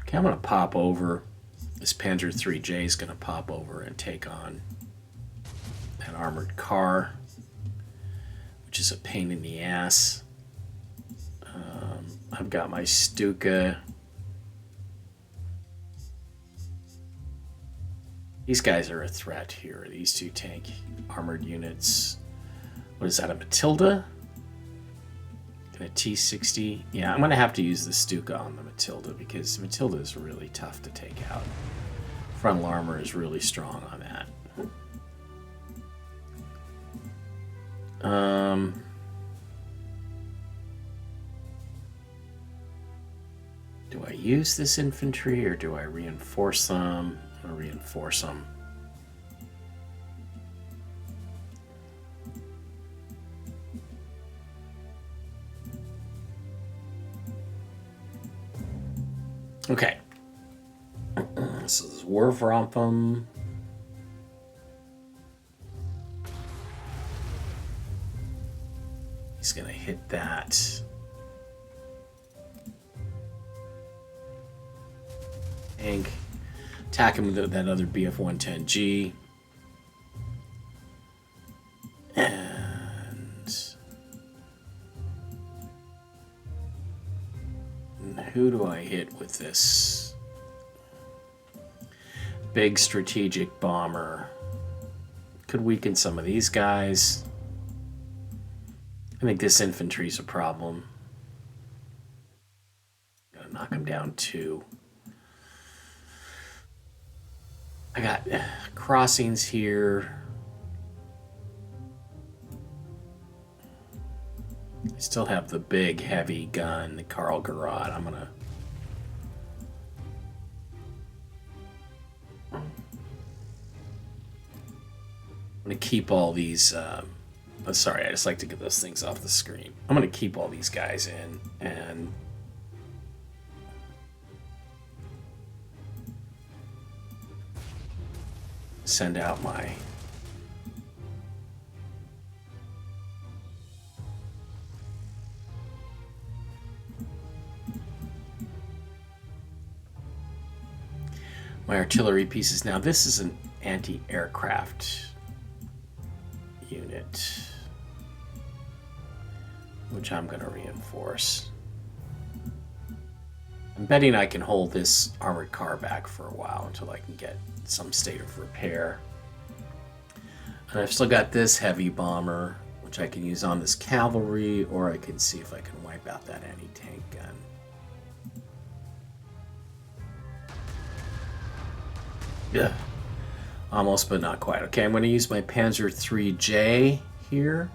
Okay, I'm going to pop over This Panzer 3J is going to pop over and take on that armored car, which is a pain in the ass. I've got my Stuka. These guys are a threat here, these two tank armored units. What is that, a Matilda? And a T-60? Yeah, I'm going to have to use the Stuka on the Matilda because Matilda is really tough to take out. Frontal armor is really strong on that. Do I use this infantry or do I reinforce them? I'm going to reinforce them. Okay. So this is Warframpham. He's going to hit that. Tank. Attack him with that other BF-110G. And who do I hit with this big strategic bomber? Could weaken some of these guys. I think this infantry's a problem. Gotta knock him down 2. I got crossings here. I still have the big heavy gun, the Karl Garrod. I'm gonna keep all these. Sorry, I just like to get those things off the screen. I'm gonna keep all these guys in and send out my artillery pieces. Now this is an anti-aircraft unit, which I'm going to reinforce. I'm betting I can hold this armored car back for a while until I can get some state of repair. And I've still got this heavy bomber, which I can use on this cavalry, or I can see if I can wipe out that anti-tank gun. Yeah, almost, but not quite. Okay, I'm going to use my Panzer 3J here.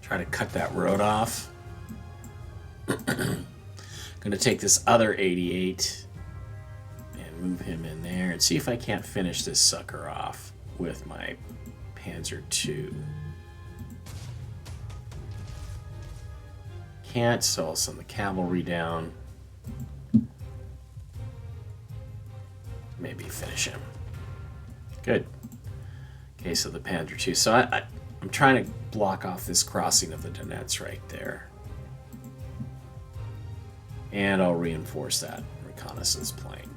Try to cut that road off. Going to take this other 88 and move him in there and see if I can't finish this sucker off with my Panzer II. Can't, so I'll send the cavalry down. Maybe finish him. Good. Okay, so the Panzer II. So I'm trying to block off this crossing of the Donets right there. And I'll reinforce that reconnaissance plane.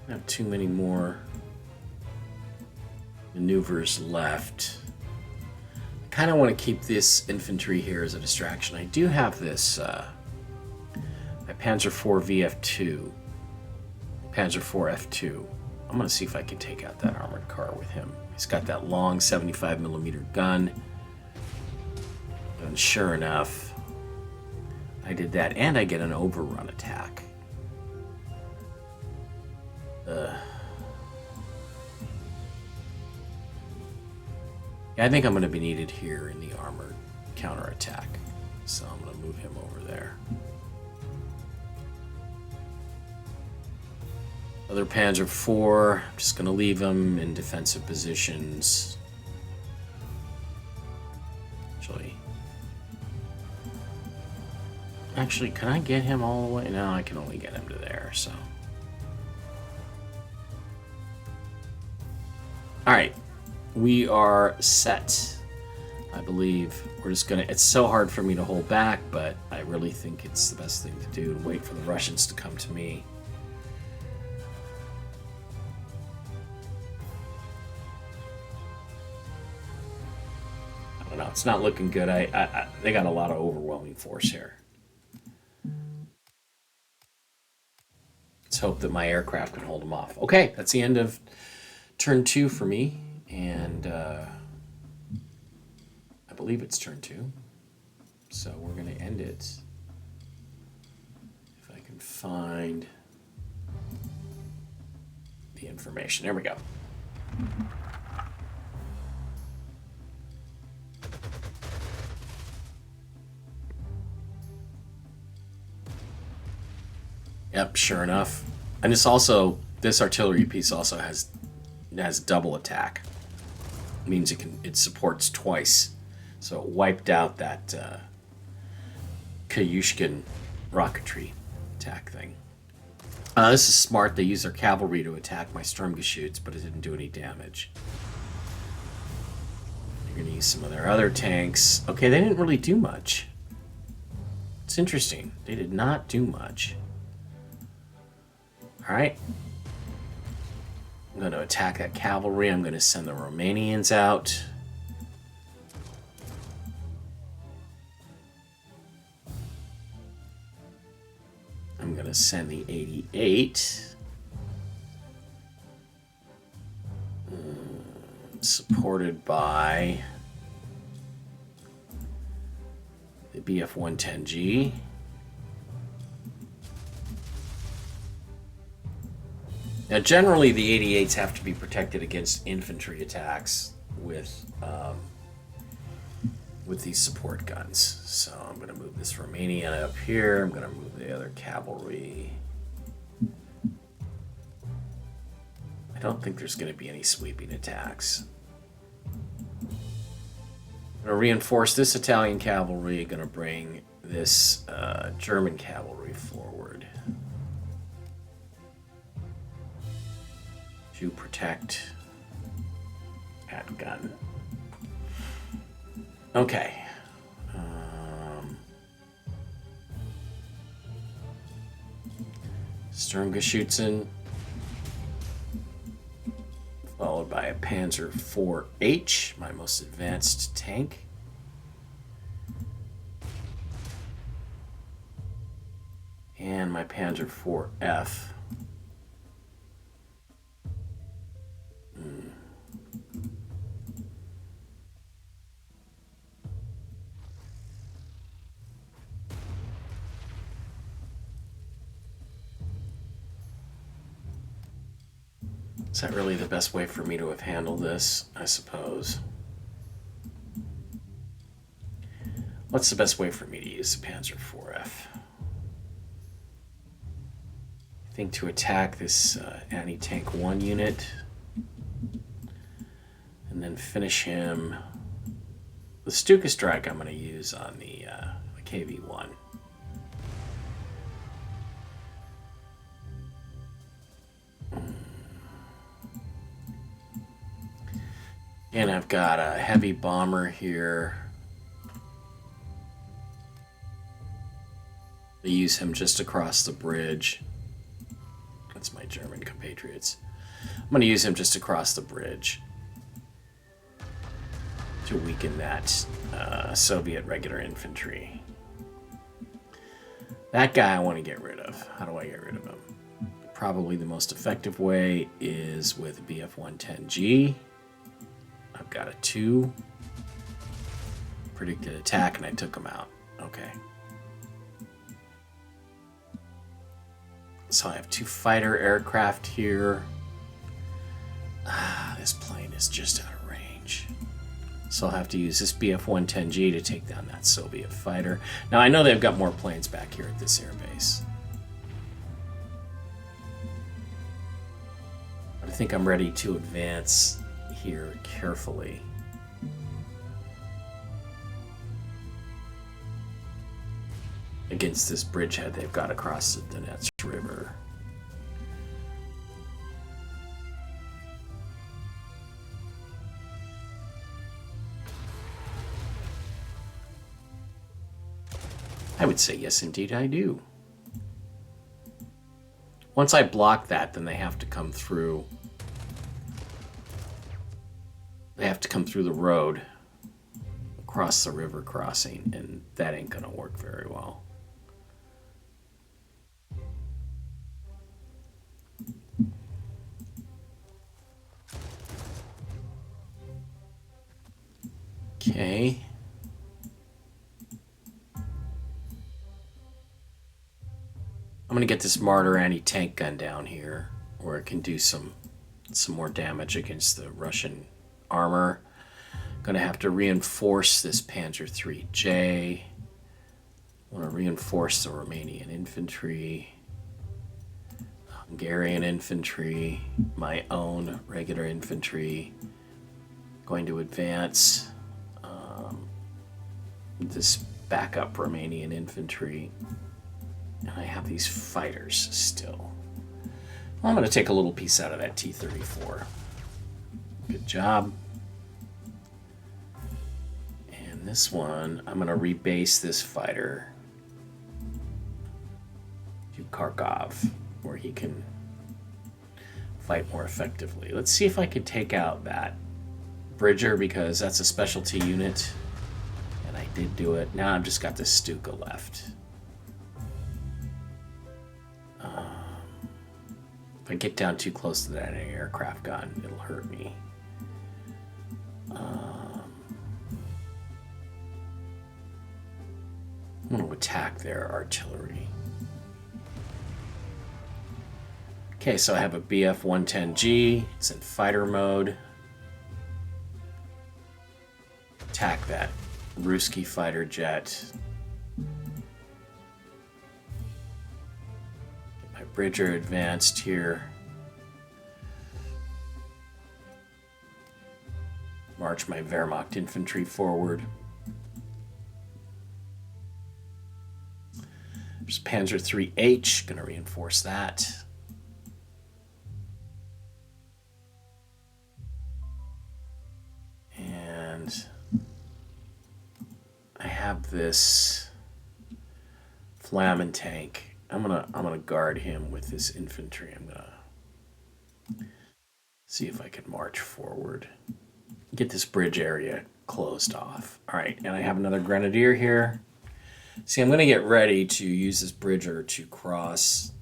Not too many more maneuvers left. I kind of want to keep this infantry here as a distraction. I do have this my Panzer IV VF2, Panzer IV F2. I'm going to see if I can take out that armored car with him. He's got that long 75mm gun. And sure enough, I did that, and I get an overrun attack. Yeah, I think I'm going to be needed here in the armored counterattack. So I'm going to move him over there. Other Panzer IV, I'm just going to leave him in defensive positions. Actually, can I get him all the way? No, I can only get him to there, so. Alright. we are set. I believe we're just gonna. It's so hard for me to hold back, but I really think it's the best thing to do and wait for the Russians to come to me. I don't know. It's not looking good. They got a lot of overwhelming force here. Let's hope that my aircraft can hold them off. Okay, that's the end of turn 2 for me, and I believe it's turn 2. So we're going to end it. If I can find the information. There we go. Yep, sure enough. And this artillery piece also has double attack. It means it supports twice. So it wiped out that Kayushkin rocketry attack thing. This is smart. They use their cavalry to attack my Sturmgeschütz, but it didn't do any damage. They're going to use some of their other tanks. Okay, they didn't really do much. It's interesting. They did not do much. Alright. I'm going to attack that cavalry. I'm going to send the Romanians out. I'm going to send the 88. Supported by the BF-110G. Now, generally, the 88s have to be protected against infantry attacks with these support guns. So I'm going to move this Romanian up here. I'm going to move the other cavalry. I don't think there's going to be any sweeping attacks. I'm going to reinforce this Italian cavalry. Going to bring this German cavalry forward to protect that gun. Okay. Sturmgeschützen, followed by a Panzer IV-H, my most advanced tank. And my Panzer IV-F. Is that really the best way for me to have handled this? I suppose. What's the best way for me to use the Panzer IV-F? I think to attack this anti-tank 1 unit and then finish him. The Stuka strike I'm going to use on the KV-1. And I've got a heavy bomber here. They use him just across the bridge. That's my German compatriots. I'm going to use him just across the bridge to weaken that Soviet regular infantry. That guy I want to get rid of. How do I get rid of him? Probably the most effective way is with BF-110G. I've got a 2 predicted attack and I took him out. Okay. So I have 2 fighter aircraft here. This plane is just out of range. So I'll have to use this BF-110G to take down that Soviet fighter. Now I know they've got more planes back here at this airbase. But I think I'm ready to advance here carefully. Against this bridgehead they've got across the Donetsk River. would say yes, indeed, I do. Once I block that, then they have to come through. They have to come through the road, across the river crossing, and that ain't gonna work very well. Okay. I'm gonna get this Martyr anti-tank gun down here, where it can do some more damage against the Russian armor. Gonna have to reinforce this Panzer IIIJ. Want to reinforce the Romanian infantry, Hungarian infantry, my own regular infantry. Going to advance this backup Romanian infantry. And I have these fighters still. Well, I'm going to take a little piece out of that T-34. Good job. And this one, I'm going to rebase this fighter to Kharkov, where he can fight more effectively. Let's see if I can take out that Bridger, because that's a specialty unit. And I did do it. Now I've just got the Stuka left. If I get down too close to that aircraft gun, it'll hurt me. I'm going to attack their artillery. Okay, so I have a Bf-110G. It's in fighter mode. Attack that Ruski fighter jet. Get my Bridger advanced here. March my Wehrmacht infantry forward. There's Panzer IIIH, gonna reinforce that. And I have this Flammen tank. I'm gonna guard him with this infantry. I'm gonna see if I can march forward. Get this bridge area closed off. All right, and I have another grenadier here. See, I'm going to get ready to use this Bridger to cross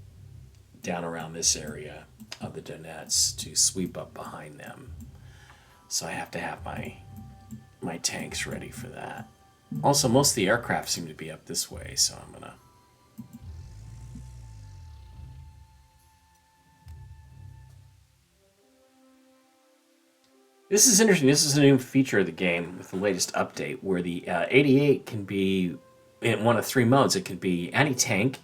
down around this area of the Donets to sweep up behind them. So I have to have my tanks ready for that. Also, most of the aircraft seem to be up this way, so I'm going to... This is interesting. This is a new feature of the game with the latest update where the 88 can be in one of three modes. It can be anti-tank,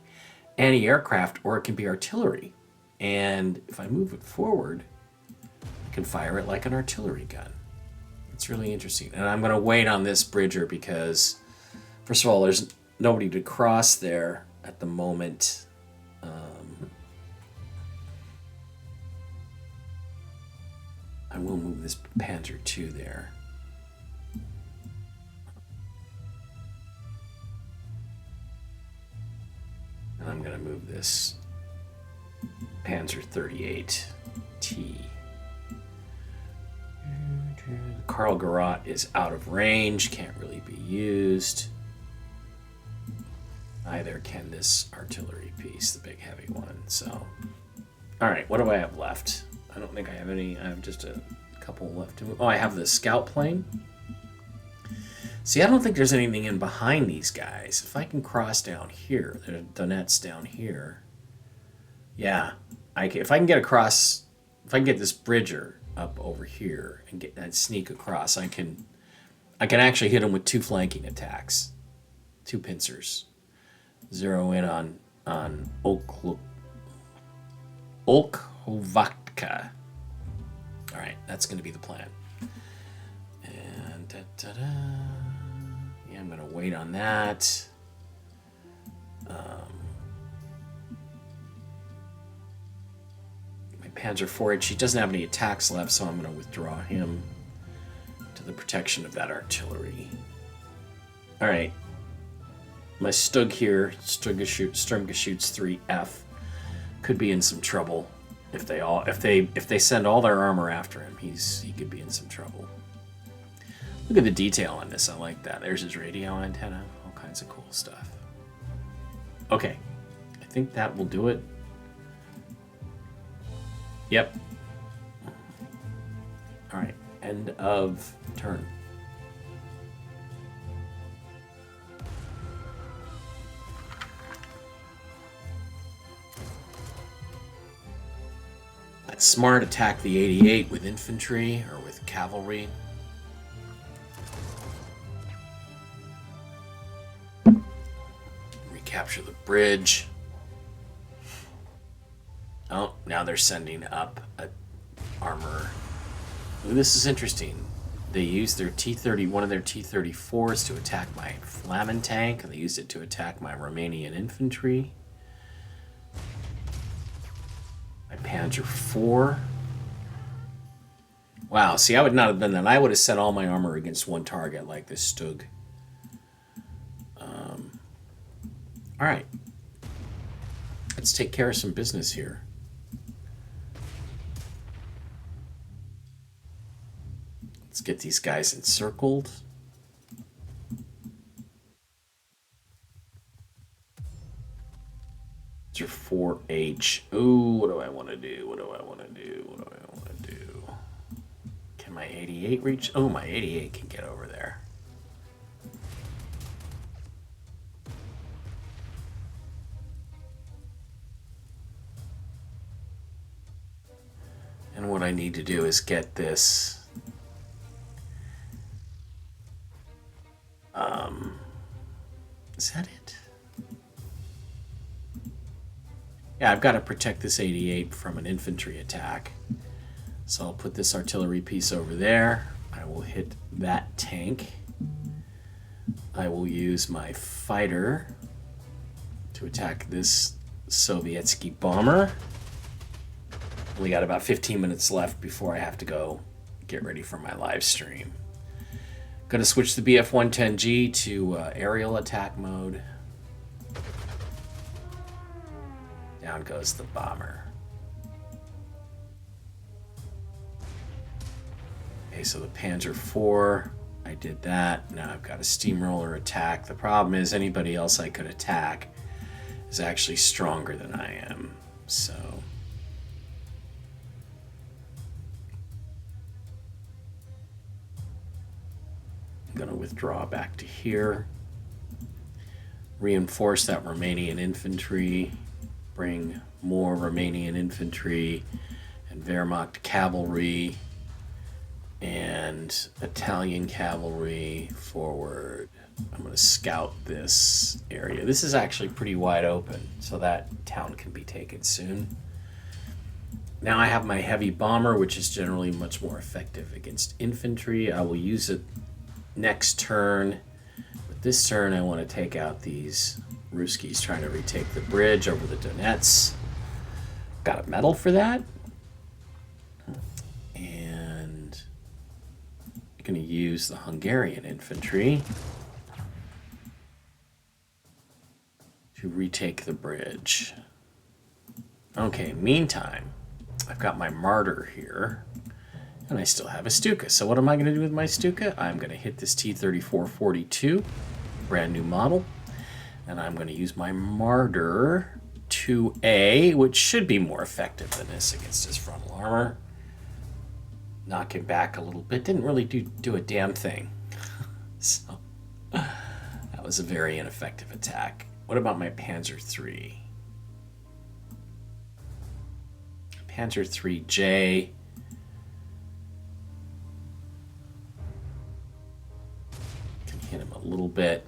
anti-aircraft, or it can be artillery. And if I move it forward, I can fire it like an artillery gun. It's really interesting. And I'm going to wait on this Bridger because, first of all, there's nobody to cross there at the moment. I will move this Panzer II there. And I'm going to move this Panzer 38T. Karl Garat is out of range, can't really be used. Neither can this artillery piece, the big heavy one. So, all right, what do I have left? I don't think I have any. I have just a couple left to move. Oh, I have the scout plane. See, I don't think there's anything in behind these guys. If I can cross down here, there's Donets down here. Yeah, if I can get across, if I can get this Bridger up over here and sneak across, I can actually hit him with two flanking attacks, two pincers. Zero in on Olkhovatka. All right, that's going to be the plan. And yeah, I'm going to wait on that. My Panzer IV, he doesn't have any attacks left, so I'm going to withdraw him to the protection of that artillery. All right. My Stug here, Sturmgeschütz 3F, could be in some trouble if they send all their armor after him. He could be in some trouble. Look at the detail on this. I like that. There's his radio antenna. All kinds of cool stuff. Okay, I think that will do it. Yep. All right. End of turn. That's smart. Attack the 88 with infantry or with cavalry. Recapture the bridge. Oh, now they're sending up a armor. Ooh, this is interesting. They used their one of their T-34s to attack my Flamen tank, and they used it to attack my Romanian infantry. My Panzer IV. Wow, see, I would not have done that. I would have set all my armor against one target like this Stug. All right. Let's take care of some business here. Let's get these guys encircled. It's your 4H. Ooh, what do I want to do? What do I want to do? What do I want to do? Can my 88 reach? Oh, my 88 can get over there. And what I need to do is get this. Is that it? Yeah, I've got to protect this 88 from an infantry attack. So I'll put this artillery piece over there. I will hit that tank. I will use my fighter to attack this Sovietsky bomber. Only got about 15 minutes left before I have to go get ready for my live stream. Going to switch the Bf-110G to aerial attack mode. Down goes the bomber. Okay, so the Panzer IV, I did that. Now I've got a steamroller attack. The problem is anybody else I could attack is actually stronger than I am. So I'm going to withdraw back to here. Reinforce that Romanian infantry. Bring more Romanian infantry and Wehrmacht cavalry and Italian cavalry forward. I'm going to scout this area. This is actually pretty wide open, so that town can be taken soon. Now I have my heavy bomber, which is generally much more effective against infantry. I will use it next turn. But this turn I want to take out these Ruskies trying to retake the bridge over the Donets. Got a medal for that. And I'm going to use the Hungarian infantry to retake the bridge. Okay, meantime, I've got my Martyr here. And I still have a Stuka. So what am I going to do with my Stuka? I'm going to hit this T-34-42, brand new model. And I'm going to use my Martyr 2A, which should be more effective than this against his frontal armor. Knock him back a little bit. Didn't really do a damn thing. So that was a very ineffective attack. What about my Panzer III? Panzer IIIJ. Can hit him a little bit.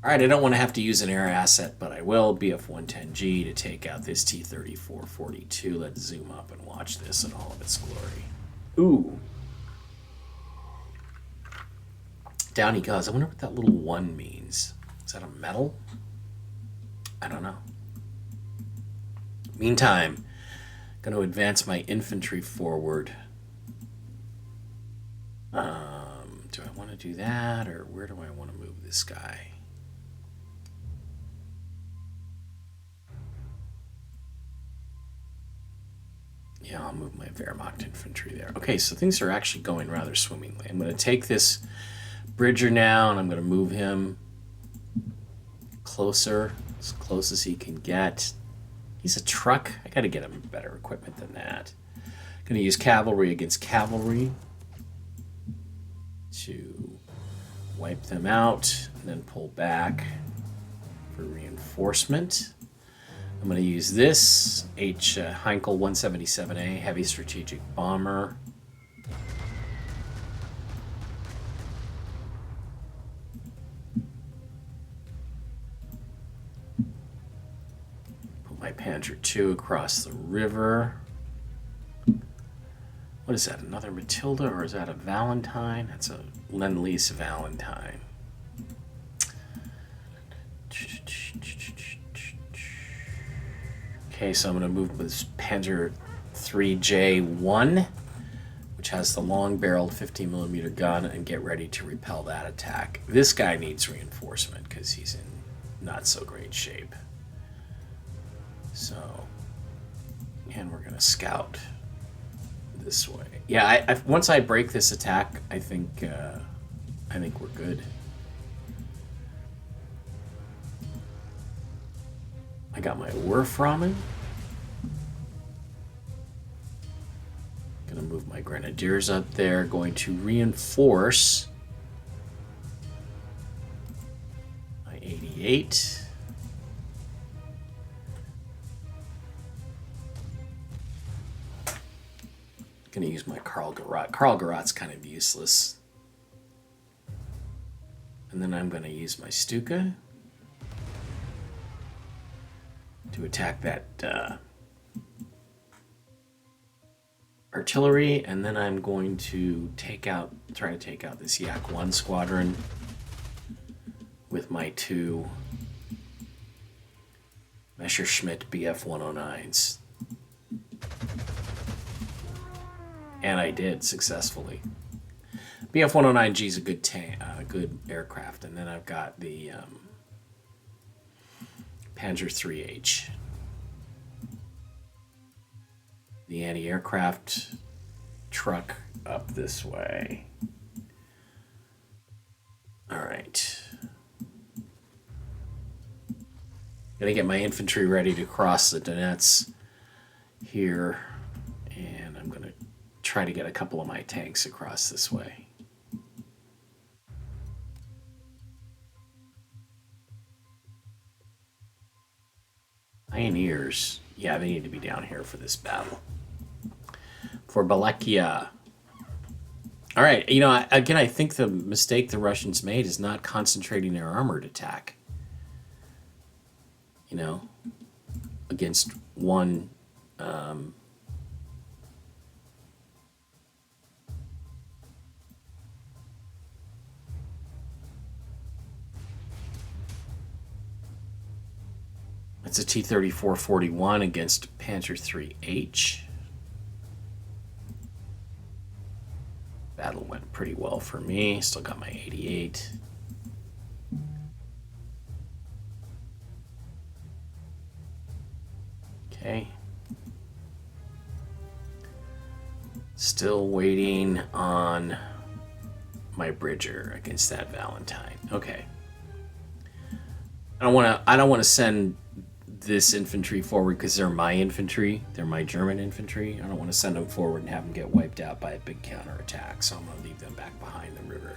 All right, I don't want to have to use an air asset, but I will. Bf-110G to take out this T-34-42. Let's zoom up and watch this in all of its glory. Ooh. Down he goes. I wonder what that little 1 means. Is that a medal? I don't know. Meantime, going to advance my infantry forward. Do I want to do that, or where do I want to move this guy? Yeah, I'll move my Wehrmacht infantry there. Okay, so things are actually going rather swimmingly. I'm going to take this Bridger now, and I'm going to move him closer, as close as he can get. He's a truck. I got to get him better equipment than that. Going to use cavalry against cavalry to wipe them out, and then pull back for reinforcement. I'm going to use this Heinkel 177A heavy strategic bomber. Put my Panzer II across the river. What is that, another Matilda, or is that a Valentine? That's a Lend-Lease Valentine. Okay, so I'm going to move this Panzer 3J1, which has the long-barreled 15mm gun, and get ready to repel that attack. This guy needs reinforcement because he's in not so great shape. So, and we're going to scout this way. Yeah, once I break this attack, I think we're good. I got my Werframen. Gonna move my Grenadiers up there. Going to reinforce my 88. Gonna use my Karl Garat. Karl Garat's kind of useless. And then I'm gonna use my Stuka to attack that artillery, and then I'm going to try to take out this Yak 1 squadron with my 2 Messerschmitt Bf 109s. And I did successfully. Bf 109G is a good good aircraft, and then I've got the Panzer 3H. The anti-aircraft truck up this way. All right. Gonna get my infantry ready to cross the Donets here, and I'm gonna try to get a couple of my tanks across this way. Pioneers, yeah, they need to be down here for this battle. For Balakia. All right, again, I think the mistake the Russians made is not concentrating their armored attack. Against one. It's a T-34-41 against Panzer 3H. Battle went pretty well for me. Still got my 88. Okay. Still waiting on my Bridger against that Valentine. Okay. I don't want to send this infantry forward because they're my infantry. They're my German infantry. I don't want to send them forward and have them get wiped out by a big counterattack, so I'm going to leave them back behind the river.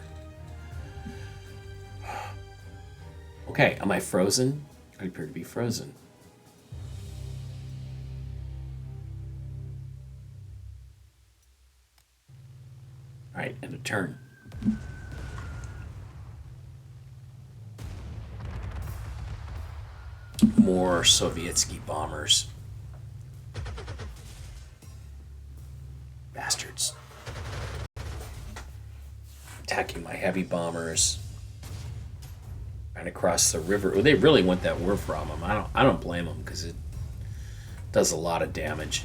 Okay, am I frozen? I appear to be frozen. All right, end of turn. More Sovietsky bombers. Bastards. Attacking my heavy bombers. Right across the river. Well, they really want that war from them. I don't blame them because it Does a lot of damage.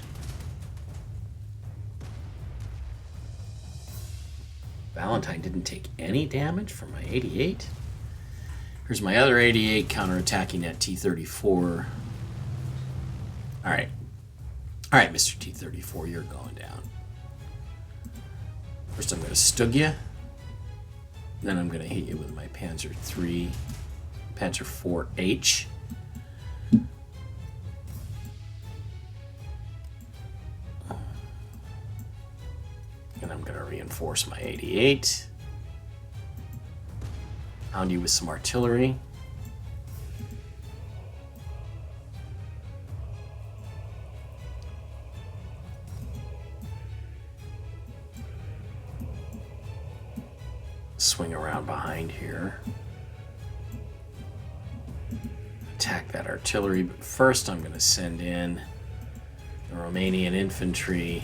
Valentine didn't take any damage from my 88. Here's my other 88 counterattacking that T-34. Alright. Alright, Mr. T-34, you're going down. First I'm going to stug you. Then I'm going to hit you with my Panzer IV-H. And I'm going to reinforce my 88. Pound you with some artillery. Swing around behind here. Attack that artillery, but first I'm going to send in the Romanian infantry.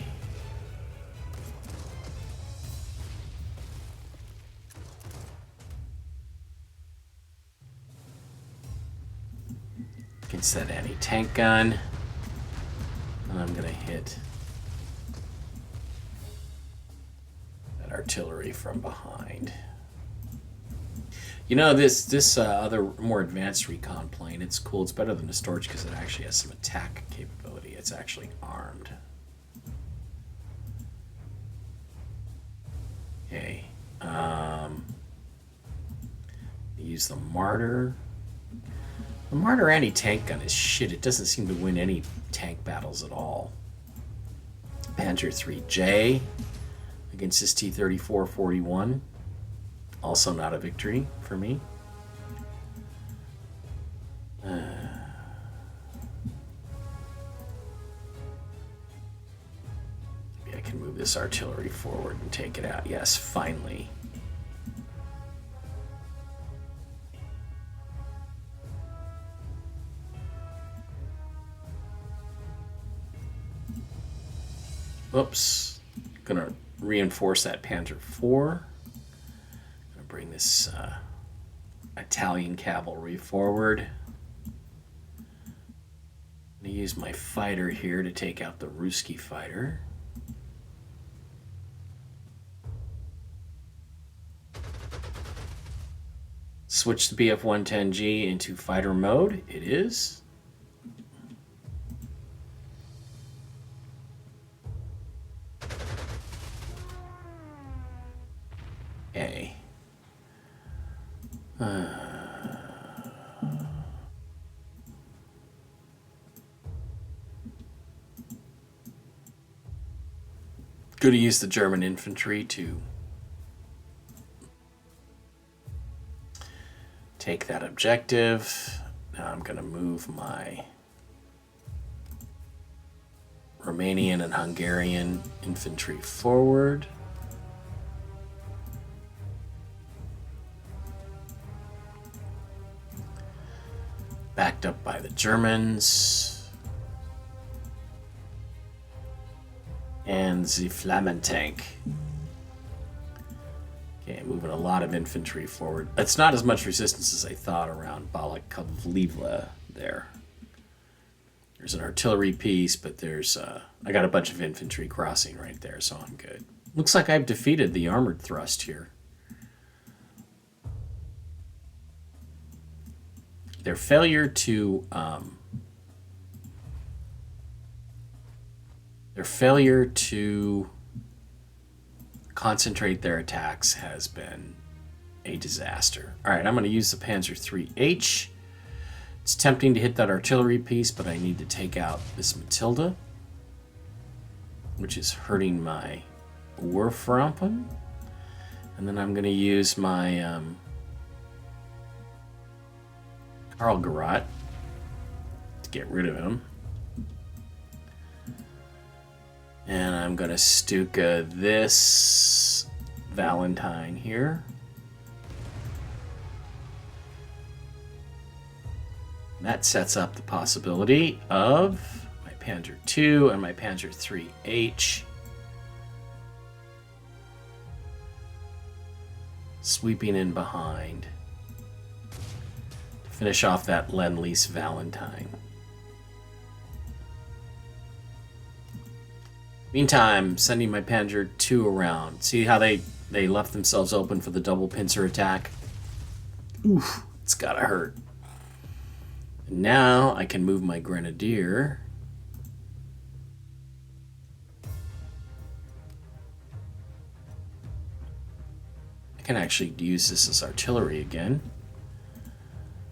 Against that anti-tank gun. And I'm going to hit that artillery from behind. You know, this other more advanced recon plane, it's cool. It's better than the Storch because it actually has some attack capability. It's actually armed. Okay. Use the Martyr. The Martyr anti-tank gun is shit. It doesn't seem to win any tank battles at all. Panzer III-J against this T-34-41. Also not a victory for me. Maybe I can move this artillery forward and take it out. Yes, finally. Oops. Gonna reinforce that Panzer IV. Gonna bring this Italian cavalry forward. Gonna use my fighter here to take out the Ruski fighter. Switch the Bf-110G into fighter mode. It is. Okay. Going to use the German infantry to take that objective. Now I'm going to move my Romanian and Hungarian infantry forward. Backed up by the Germans. And the Flammen tank. Okay, moving a lot of infantry forward. It's not as much resistance as I thought around Balakavlivla there. There's an artillery piece, but there's I got a bunch of infantry crossing right there, so I'm good. Looks like I've defeated the armored thrust here. Their failure to concentrate their attacks has been a disaster. All right, I'm going to use the Panzer III-H. It's tempting to hit that artillery piece, but I need to take out this Matilda, which is hurting my Wurframpen. And then I'm going to use my Karl Garat to get rid of him. And I'm going to Stuka this Valentine here. That sets up the possibility of my Panzer II and my Panzer III-H sweeping in behind to finish off that Lend-Lease Valentine. Meantime, sending my Panzer II around. See how they left themselves open for the double pincer attack? Oof, it's gotta hurt. And now I can move my Grenadier. I can actually use this as artillery again.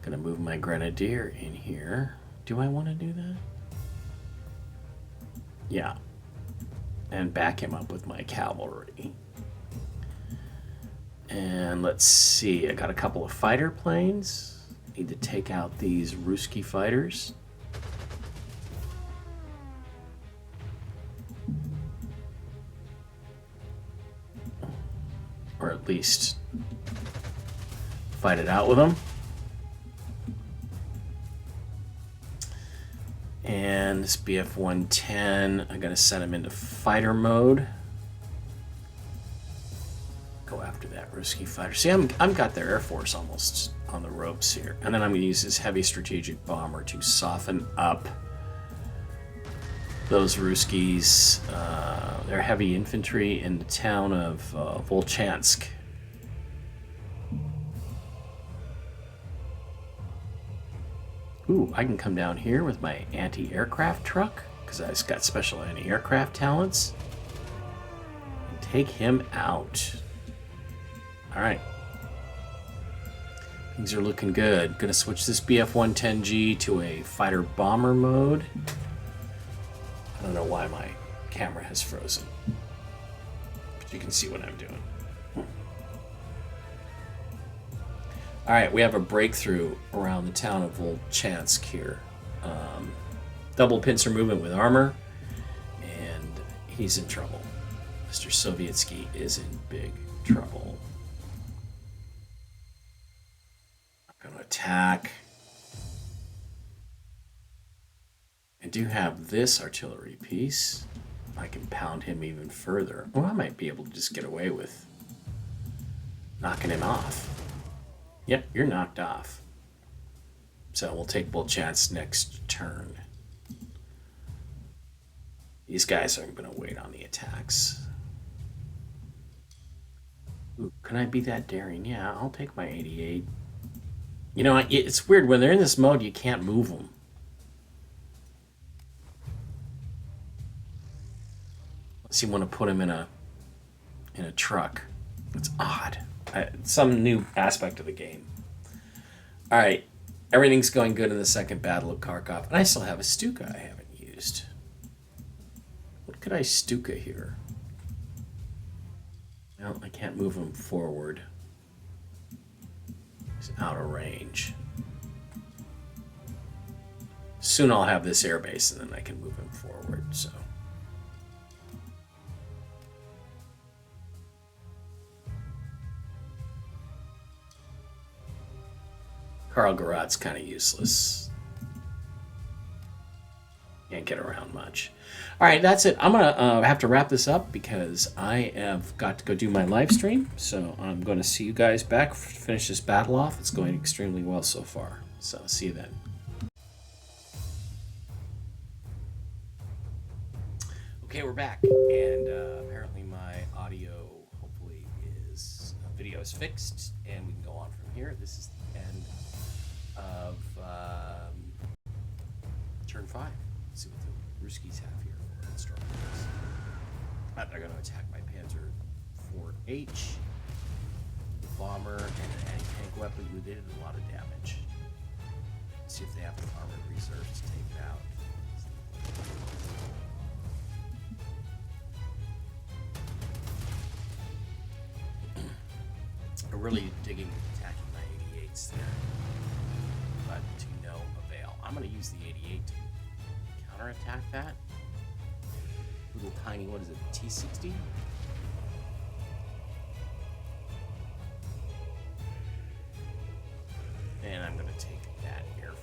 Gonna move my Grenadier in here. Do I want to do that? Yeah. And back him up with my cavalry. And let's see, I got a couple of fighter planes. Need to take out these Ruski fighters. Or at least fight it out with them. And this BF-110, I'm gonna send him into fighter mode. Go after that Ruski fighter. See, I'm got their Air Force almost on the ropes here. And then I'm gonna use this heavy strategic bomber to soften up those Ruskis. They're heavy infantry in the town of Volchansk. Ooh, I can come down here with my anti-aircraft truck, because I just got special anti-aircraft talents. And take him out. Alright. Things are looking good. Gonna switch this BF-110G to a fighter bomber mode. I don't know why my camera has frozen. But you can see what I'm doing. Alright, we have a breakthrough around the town of Volchansk here. Double pincer movement with armor, and he's in trouble. Mr. Sovietsky is in big trouble. I'm going to attack. I do have this artillery piece. I can pound him even further. Well, I might be able to just get away with knocking him off. Yep, you're knocked off. So we'll take Bolchansk next turn. These guys are going to wait on the attacks. Ooh, can I be that daring? Yeah, I'll take my 88. You know, it's weird. When they're in this mode, you can't move them. Unless you want to put them in a truck. It's odd. Some new aspect of the game. All right, everything's going good in the second Battle of Kharkov, and I still have a Stuka I haven't used. What could I Stuka here? Well, I can't move him forward. He's out of range. Soon I'll have this airbase, and then I can move him forward. So. Karlgorad's kind of useless. Can't get around much. All right, that's it. I'm going to have to wrap this up because I have got to go do my live stream. So I'm going to see you guys back, finish this battle off. It's going extremely well so far. So see you then. Okay, we're back. And apparently my audio, hopefully, video is fixed. And we can go on from here. This is the end of turn 5. Let's see what the Ruskies have here for instructions. They're going to attack my Panzer IV-H, the bomber, and an anti-tank weapon. Ooh, they did a lot of damage. Let's see if they have the armored reserves to take it out. I'm really digging attacking my 88s there, but to no avail. I'm going to use the 88 to counterattack that. Little tiny, what is it, T-60? And I'm going to take that airfield.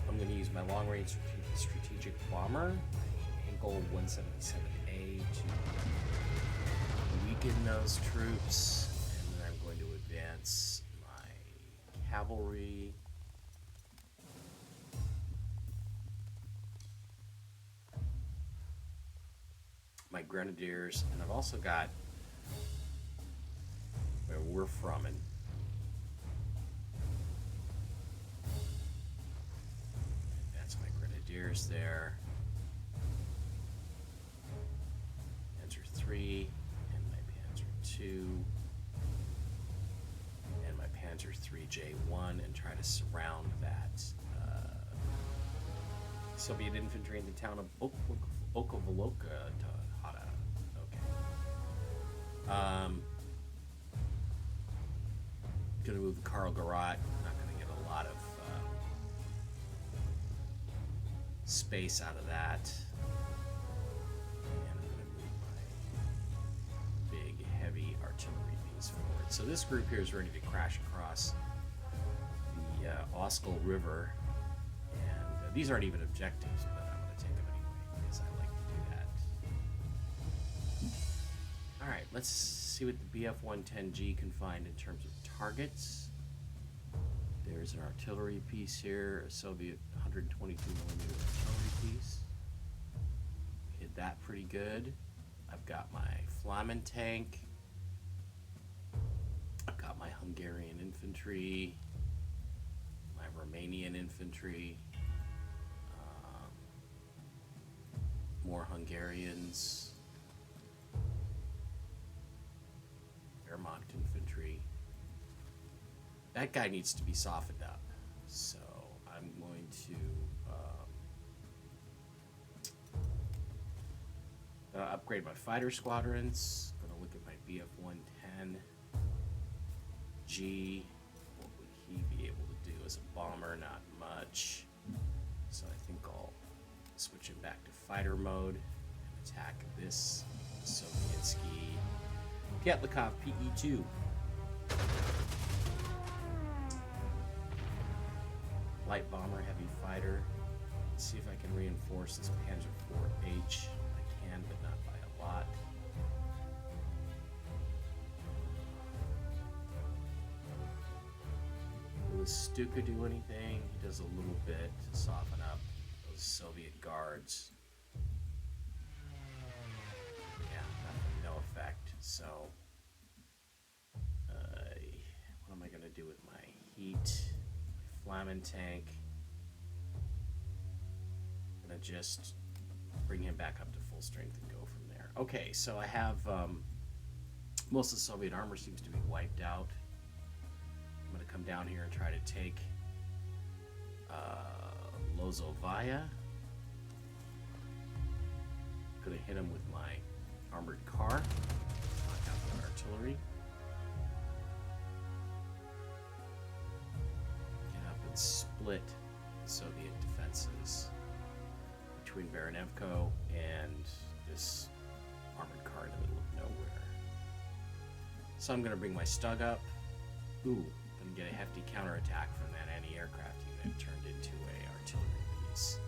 I'm going to use my long-range strategic bomber, Angle 177A, to weaken those troops. And then I'm going to advance my cavalry my grenadiers, and I've also got where we're from, and that's my grenadiers there. Panzer 3 and my Panzer 2 and my Panzer 3J1, and try to surround that Soviet infantry in the town of Okovoloka. Okay. Gonna move the Karl Garat. Not gonna get a lot of space out of that. And I'm gonna move my big, heavy artillery piece forward. So this group here is ready to crash across the Oskol River. And these aren't even objectives, but I'm gonna take them anyway because I like to do that. All right, let's see what the BF-110G can find in terms of targets. There's an artillery piece here, a Soviet 122 millimeter artillery piece. Hit that pretty good. I've got my Flamen tank. I've got my Hungarian infantry, my Romanian infantry, more Hungarians, Wehrmacht infantry. That guy needs to be softened up, so I'm going to upgrade my fighter squadrons. Gonna look at my BF-110G. What would he be able to do as a bomber? Not much. So I think I'll switch him back to fighter mode and attack this Sovietsky Pyatlikov PE-2. Light bomber, heavy fighter. Let's see if I can reinforce this Panzer IV-H. I can, but not by a lot. Will the Stuka do anything? He does a little bit to soften up those Soviet guards. Yeah, nothing, no effect. So, what am I going to do with my heat? Flamen tank. I'm gonna just bring him back up to full strength and go from there. Okay, so I have most of the Soviet armor seems to be wiped out. I'm gonna come down here and try to take Lozovaya. Gonna hit him with my armored car. Knock out the artillery. Split Soviet defenses between Baranevko and this armored car in the middle of nowhere. So I'm going to bring my Stug up. Ooh, going to get a hefty counterattack from that anti-aircraft unit turned into a artillery piece.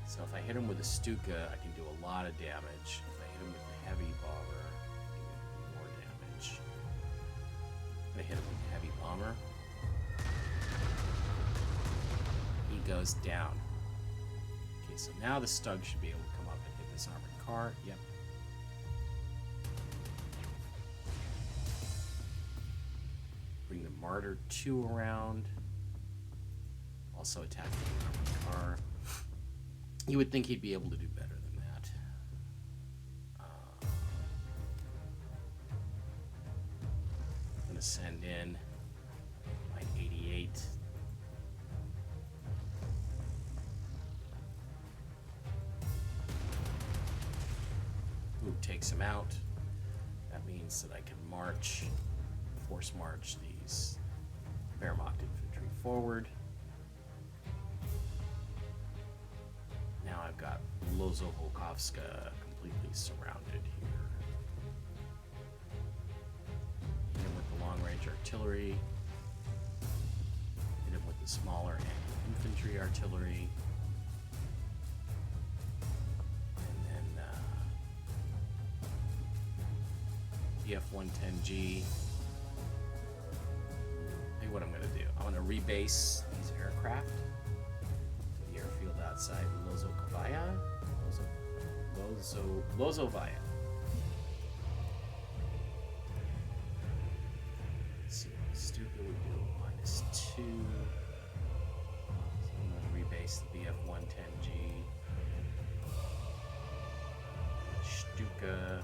So if I hit him with a Stuka, I can do a lot of damage. If I hit him with a heavy bomber, I can do more damage. I'm going to hit him with a heavy bomber. Goes down. Okay, so now the Stug should be able to come up and hit this armored car. Yep. Bring the Martyr 2 around. Also attack the armored car. You would think he'd be able to do better than that. I'm gonna send in my 88. Takes him out. That means that I can force march these Wehrmacht infantry forward. Now I've got Lozovolkovska completely surrounded here. Hit him with the long-range artillery. Hit him with the smaller anti-infantry artillery. BF-110G. Hey, what I'm going to do? I'm going to rebase these aircraft to the airfield outside Lozovaya. Lozovaya. Let's see what Stuka would do. -2. So I'm going to rebase the BF-110G. Stuka,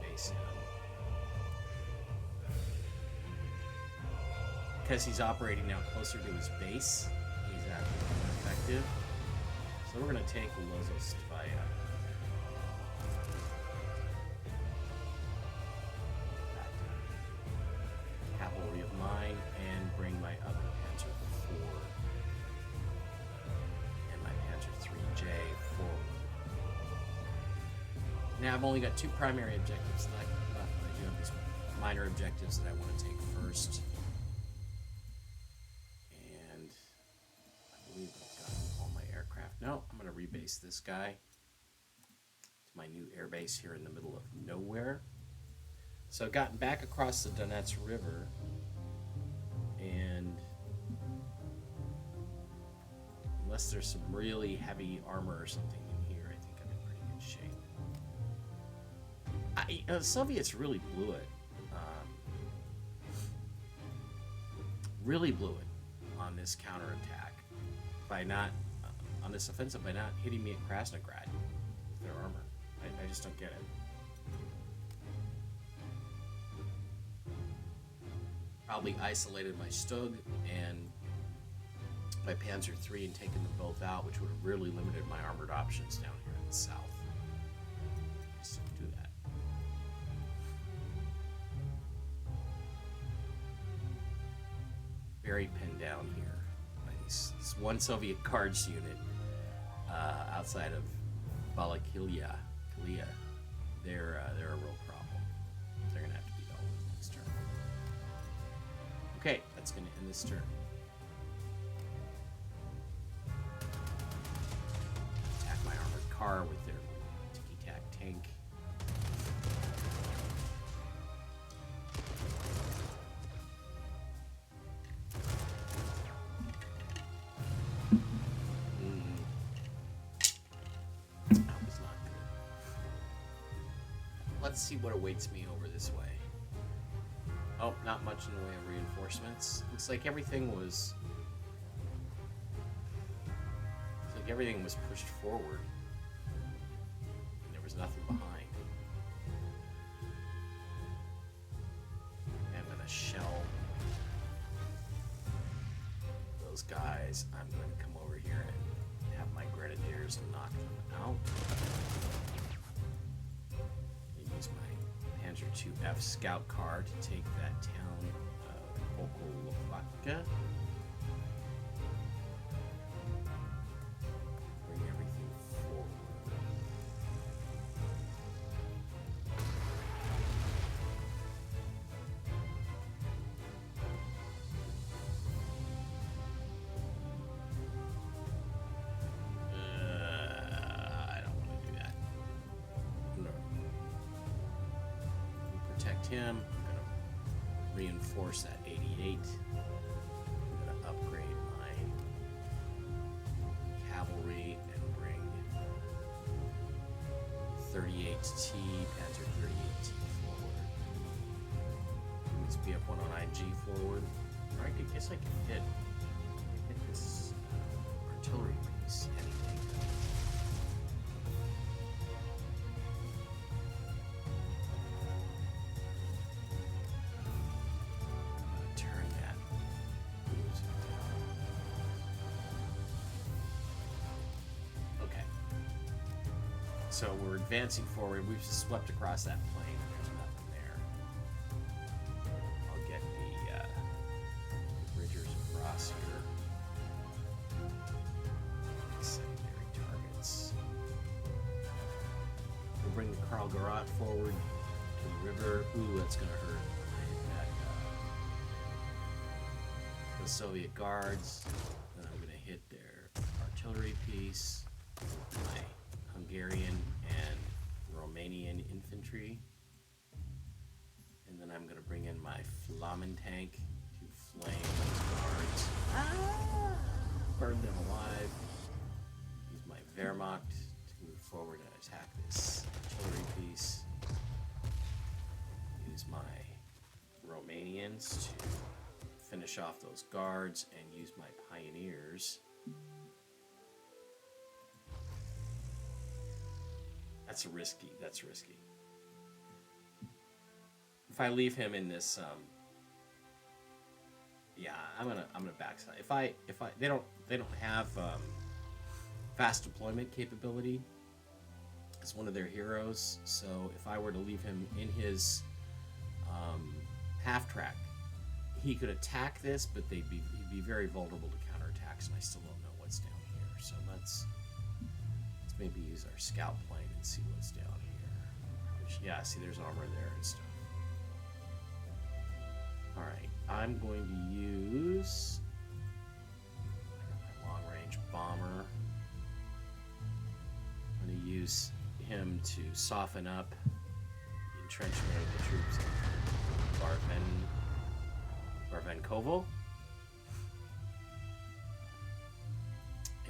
rebase him. Because he's operating now closer to his base, he's actually more effective. So we're going to take Lozovaya. Cavalry of mine, and bring my other Panzer IV and my Panzer IIIJ forward. Now I've only got 2 primary objectives left. I do have these minor objectives that I want to take first. And I believe I've got all my aircraft. No, I'm going to rebase this guy to my new airbase here in the middle of nowhere. So I've gotten back across the Donets River, and unless there's some really heavy armor or something in here, I think I'm in pretty good shape. The Soviets really blew it. Really blew it on this counterattack by not, on this offensive, by not hitting me at Krasnograd with their armor. I just don't get it. Probably isolated my Stug and my Panzer III and taken them both out, which would have really limited my armored options down here in the south. Just do that. Very pinned down here by this one Soviet Guards unit outside of Balakilia. They're a real problem. They're gonna have to be dealt with next turn. Okay, that's gonna end this turn. Attack my armored car with their ticky-tack tank. That was not good. Let's see what awaits me over this way. Oh, not much in the way of reinforcements. Looks like everything was pushed forward. And there was nothing behind. I'm gonna shell those guys. I'm gonna come over here and have my grenadiers knock them out. Use my Panzer IIF scout car to take that town of Okolovatka. Bring everything forward. I don't want to do that. No. Protect him. I'm going to reinforce that 88. I'm going to upgrade my cavalry and bring 38T, Panzer 38T forward. Bring this BF-109G forward. Or I guess I can hit this artillery piece, anything. Turn that music down. Okay. So we're advancing forward. We've just swept across that plain. There's nothing there. I'll get the bridgers across here. Secondary targets. We'll bring the Karl Garat forward to the river. Ooh, that's gonna hurt. The Soviet Guards. Then I'm going to hit their artillery piece, my Hungarian and Romanian infantry, and then I'm going to bring in my Flamen tank to flame those guards, burn them alive, use my Wehrmacht to move forward and attack this is to finish off those guards and use my pioneers. That's risky. That's risky. If I leave him in this, yeah, I'm gonna backside. If they don't have fast deployment capability as one of their heroes. So if I were to leave him in his half track, he could attack this, but he'd be very vulnerable to counterattacks, and I still don't know what's down here. So let's maybe use our scout plane and see what's down here. Yeah, see, there's armor there and stuff. All right, I'm going to use my long-range bomber. I'm going to use him to soften up the entrenchment of the troops of Barvenkovo.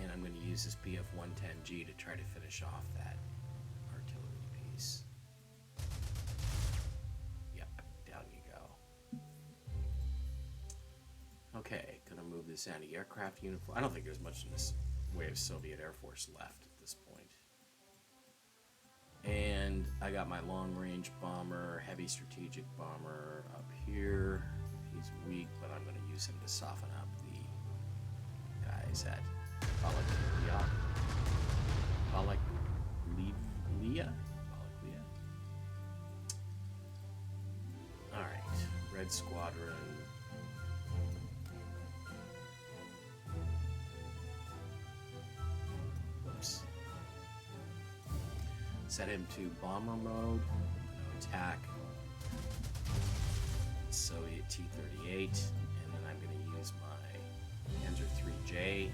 And I'm going to use this BF-110G to try to finish off that artillery piece. Yep, down you go. Okay, gonna move this anti-aircraft unit. I don't think there's much in this way of Soviet Air Force left at this point. And I got my long-range bomber, heavy strategic bomber up here. He's weak, but I'm going to use him to soften up the guys at Balaklia. All right, Red Squadron. Whoops. Set him to bomber mode. Attack Soviet T-38, and then I'm going to use my Panzer 3J.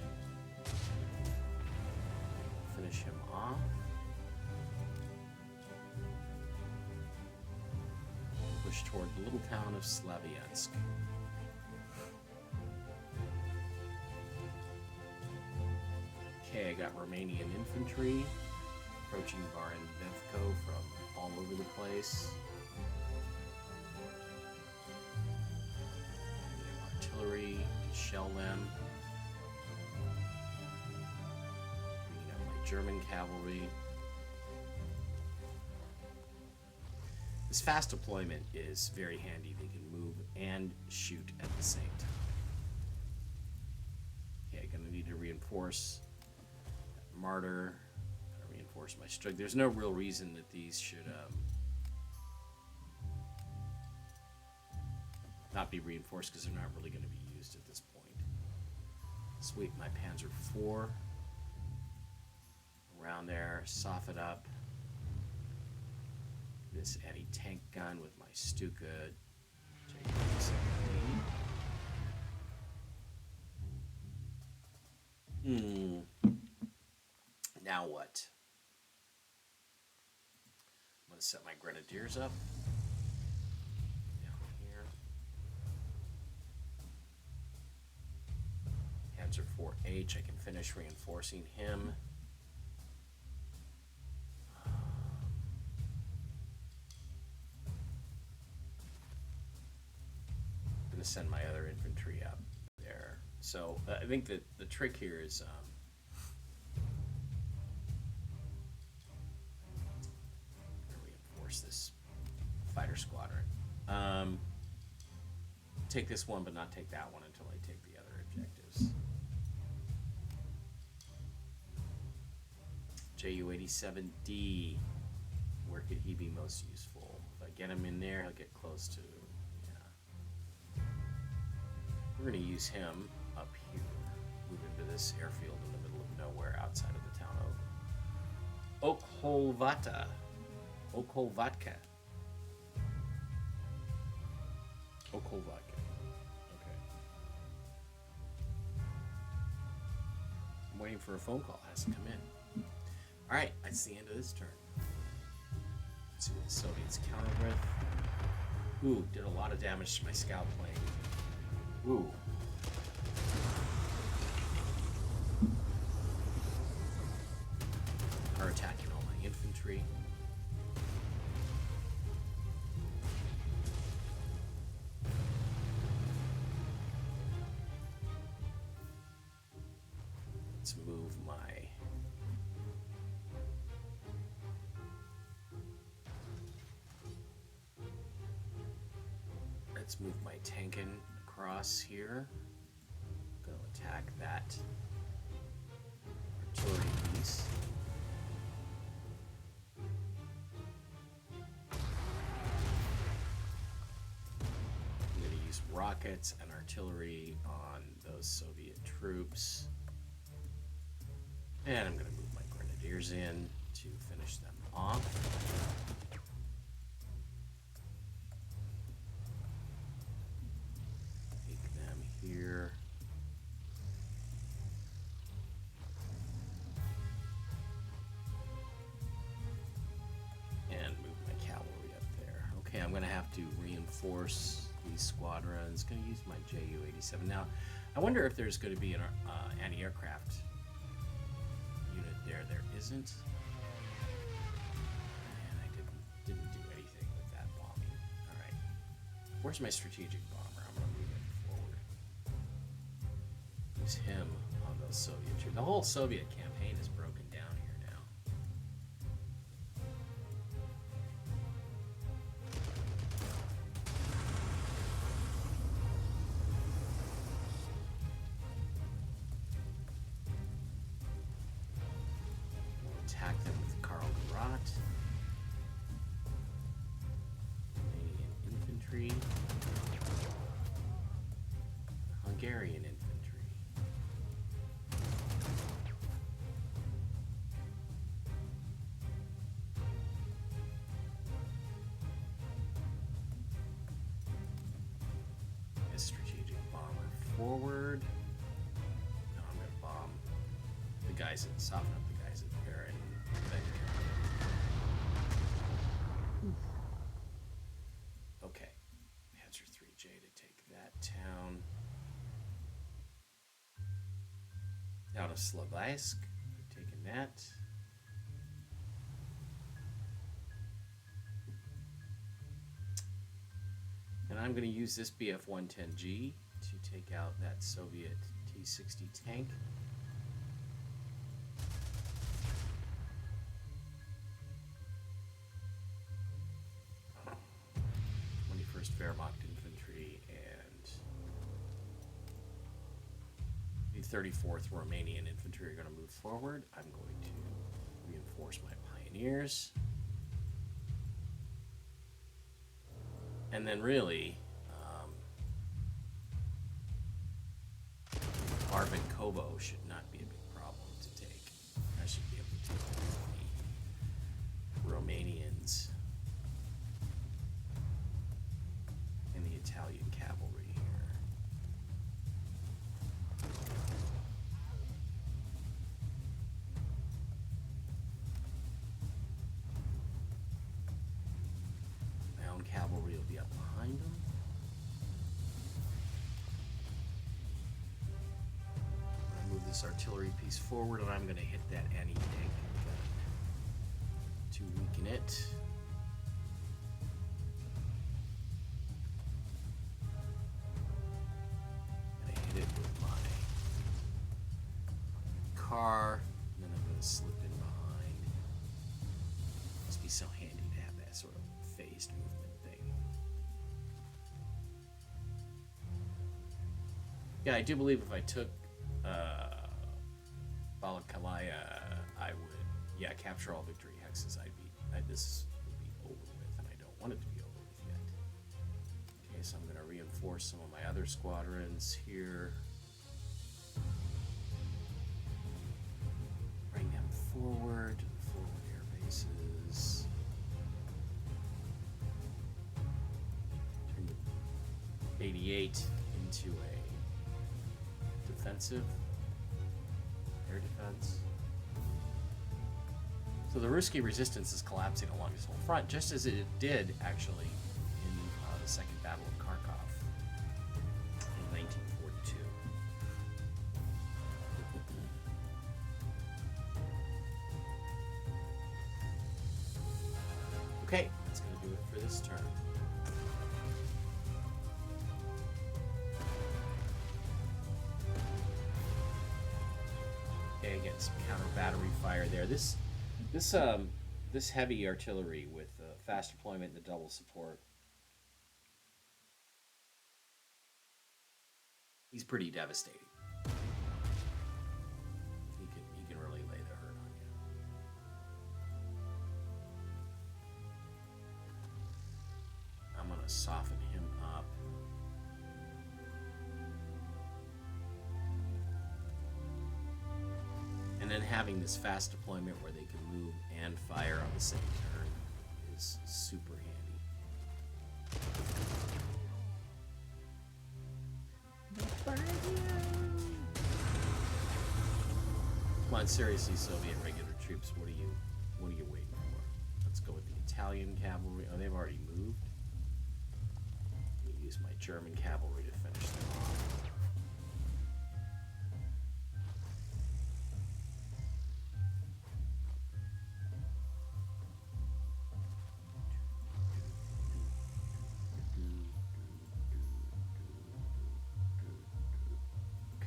Finish him off. Push toward the little town of Slavyansk. Okay, I got Romanian infantry approaching Varenvevko from all over the place. Artillery to shell them. Bringing up my German cavalry. This fast deployment is very handy. They can move and shoot at the same time. Okay, gonna need to reinforce that Martyr. Gonna reinforce my Strug. There's no real reason that these should not be reinforced because they're not really going to be used at this point. Sweep my Panzer IV around there, soften up this anti-tank gun with my Stuka J-70. Now what? I'm going to set my Grenadiers up. Panzer IV-H, I can finish reinforcing him. I'm going to send my other infantry up there. So I think that the trick here is reinforce this fighter squadron. Take this one, but not take that one until I take the other objectives. Ju-87D. Where could he be most useful? If I get him in there, he'll get close to... Yeah. We're going to use him up here. Move into this airfield in the middle of nowhere outside of the town of Okholvatka. Okholvatka. Okay. I'm waiting for a phone call. It hasn't come in. Alright, that's the end of this turn. Let's see what the Soviets countered with. Ooh, did a lot of damage to my scout plane. Ooh. Are attacking all my infantry. let's move my tankin across here. I'm going to attack that artillery piece. I'm going to use rockets and artillery on those Soviet troops. And I'm going to move my grenadiers in to finish them off. Take them here. And move my cavalry up there. Okay, I'm going to have to reinforce these squadrons. Going to use my Ju-87. Now, I wonder if there's going to be an anti-aircraft unit there. There isn't. And I didn't do anything with that bombing. All right. Where's my strategic bomber? I'm going to move it forward. Use him on those Soviet troops. The whole Soviet campaign is broken down here now. Attack them with Karl Garat. Romanian infantry. Hungarian infantry. A strategic bomber forward. No, I'm going to bomb the guys that soften up the guys at Baron. Okay. Panzer 3J to take that town. Out of Slabaisk. We've taken that. And I'm going to use this BF-110G to take out that Soviet T-60 tank. 21st Wehrmacht Infantry and the 34th Romanian Infantry are going to move forward. I'm going to reinforce my pioneers. And then really, Arbenkovo should not be a big problem to take. I should be able to take the Romanians and the Italian cavalry here. My own cavalry will be up behind them. I'm going to move this artillery piece forward, and I'm going to hit that anti-tank gun to weaken it. I'm going to hit it with my car, and then I'm going to slip in behind. Must be so handy to have that sort of phased movement thing. Yeah, I do believe if I took Balakalaya, I would, capture all victory hexes. This would be over with, and I don't want it to be over with yet. Okay, so I'm going to reinforce some of my other squadrons here. Bring them forward to the forward air bases. Turn 88 into a defensive air defense. So the Ruski resistance is collapsing along this whole front, just as it did actually in the Second Battle of Kharkov in 1942. Okay, that's going to do it for this turn. Okay, getting some counter battery fire there. This heavy artillery with fast deployment and the double support. He's pretty devastating. He can really lay the hurt on you. I'm gonna soften him up. And then having this fast deployment where they can move and fire on the same turn is super handy. Come on, seriously, Soviet regular troops, what are you waiting for? Let's go with the Italian cavalry. Oh, they've already moved. Let me use my German cavalry to finish them off.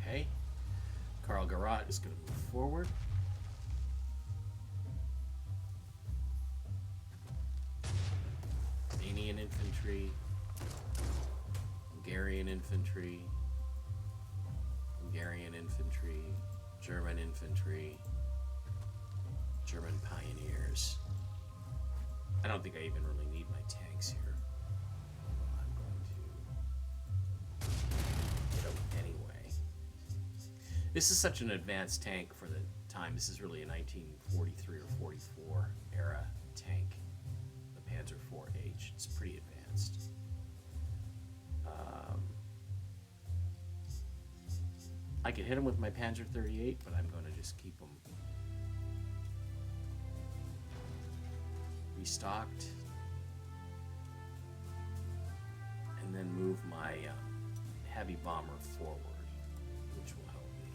Okay, Karl Garat is going to move forward. Romanian infantry, Hungarian infantry, German infantry, German pioneers. I don't think I even really need my tanks here. I'm going to hit them anyway. This is such an advanced tank for the time. This is really a 1943 or 44 era tank, the Panzer IV-H. It's pretty advanced. I could hit him with my Panzer 38, but I'm going to just keep him restocked, and then move my heavy bomber forward, which will help me.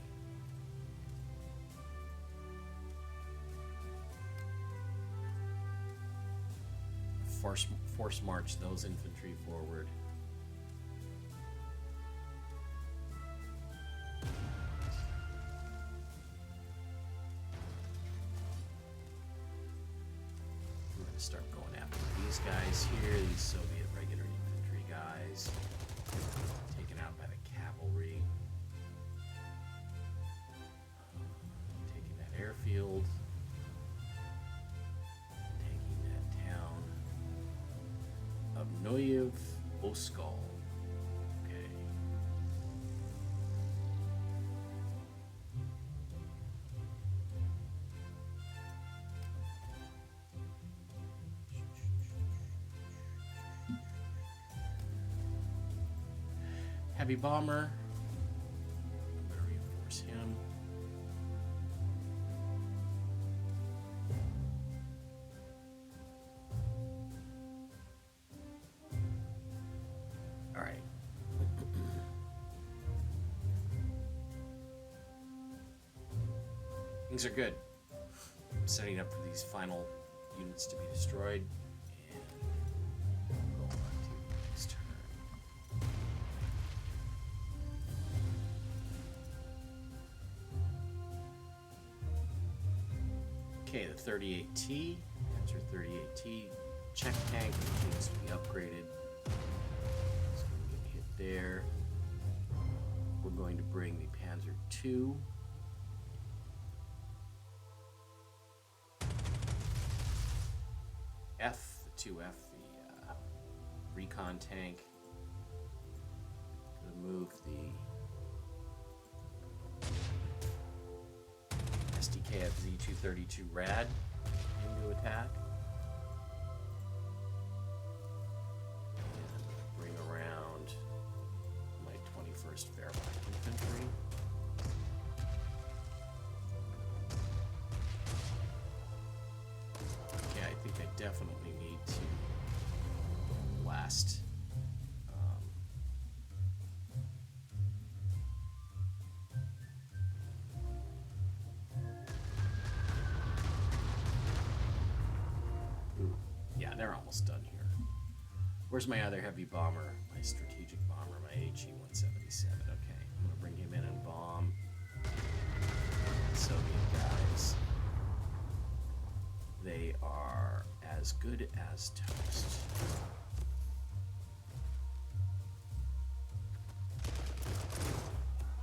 Force march those infantry forward. I'm going to start going after these guys here, these Soviet regular infantry guys, taken out by the cavalry. Taking that airfield. Noyev Oskal. Okay. Heavy bomber. I'm going to reinforce him. Things are good. I'm setting up for these final units to be destroyed, and we'll go on to the next turn. Okay, the 38T, Panzer 38T, check tank, which needs to be upgraded. It's going to get hit there. We're going to bring the Panzer II. The 2F, the recon tank. Gonna move the SDKF Z232 Rad into attack. And bring around my 21st Wehrmacht infantry. Okay, I think I definitely need to blast yeah, they're almost done here. Where's my other heavy bomber? My strategic bomber, my HE-177. Okay, I'm gonna bring him in and bomb. Soviet guys. They are as good as toast.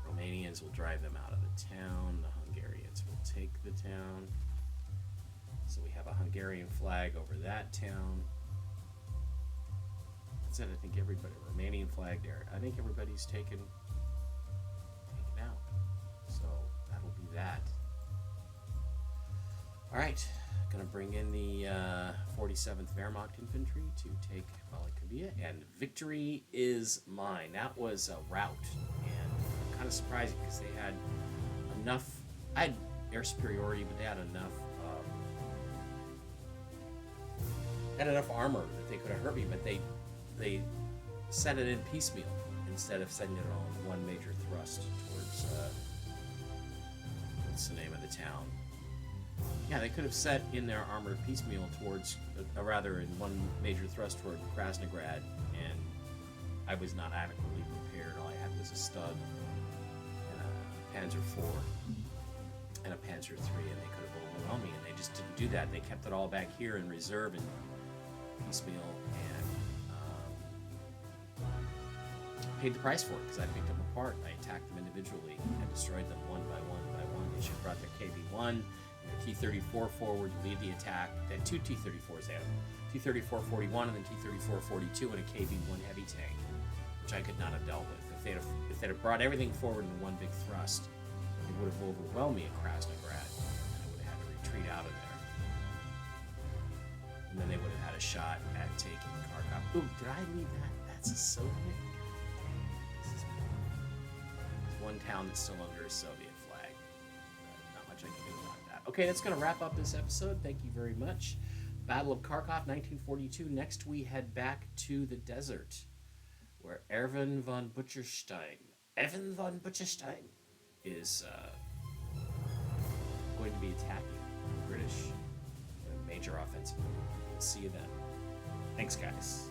Romanians will drive them out of the town. The Hungarians will take the town. So we have a Hungarian flag over that town. That's it. I think everybody, Romanian flag there. I think everybody's taken out. So that'll be that. All right, gonna bring in the 47th Wehrmacht Infantry to take Balakavia, and victory is mine. That was a rout, and kind of surprising because they had enough. I had air superiority, but they had enough armor that they could have hurt me. But they set it in piecemeal instead of setting it on one major thrust towards what's the name of the town? Yeah, they could have set in their armor piecemeal towards, rather in one major thrust toward Krasnograd, and I was not adequately prepared. All I had was a stud and a Panzer IV and a Panzer III, and they could have overwhelmed me, and they just didn't do that. They kept it all back here in reserve and piecemeal, and paid the price for it because I picked them apart. I attacked them individually and destroyed them one by one by one. They should have brought their KB-1 and their T-34 forward to lead the attack. They had two T-34s they had. T-34-41 and then T-34-42 and a KB-1 heavy tank, which I could not have dealt with. If they'd have brought everything forward in one big thrust, it would have overwhelmed me at Krasnograd, and I would have had to retreat out of there. And then they would have had a shot at taking Kharkov. Ooh, did I leave that? That's a Soviet? There's one town that's still under a Soviet flag. Not much I can do about that. Okay, that's going to wrap up this episode. Thank you very much. Battle of Kharkov, 1942. Next, we head back to the desert, where Erwin von Butcherstein is going to be attacking the British in a major offensive. See you then. Thanks, guys.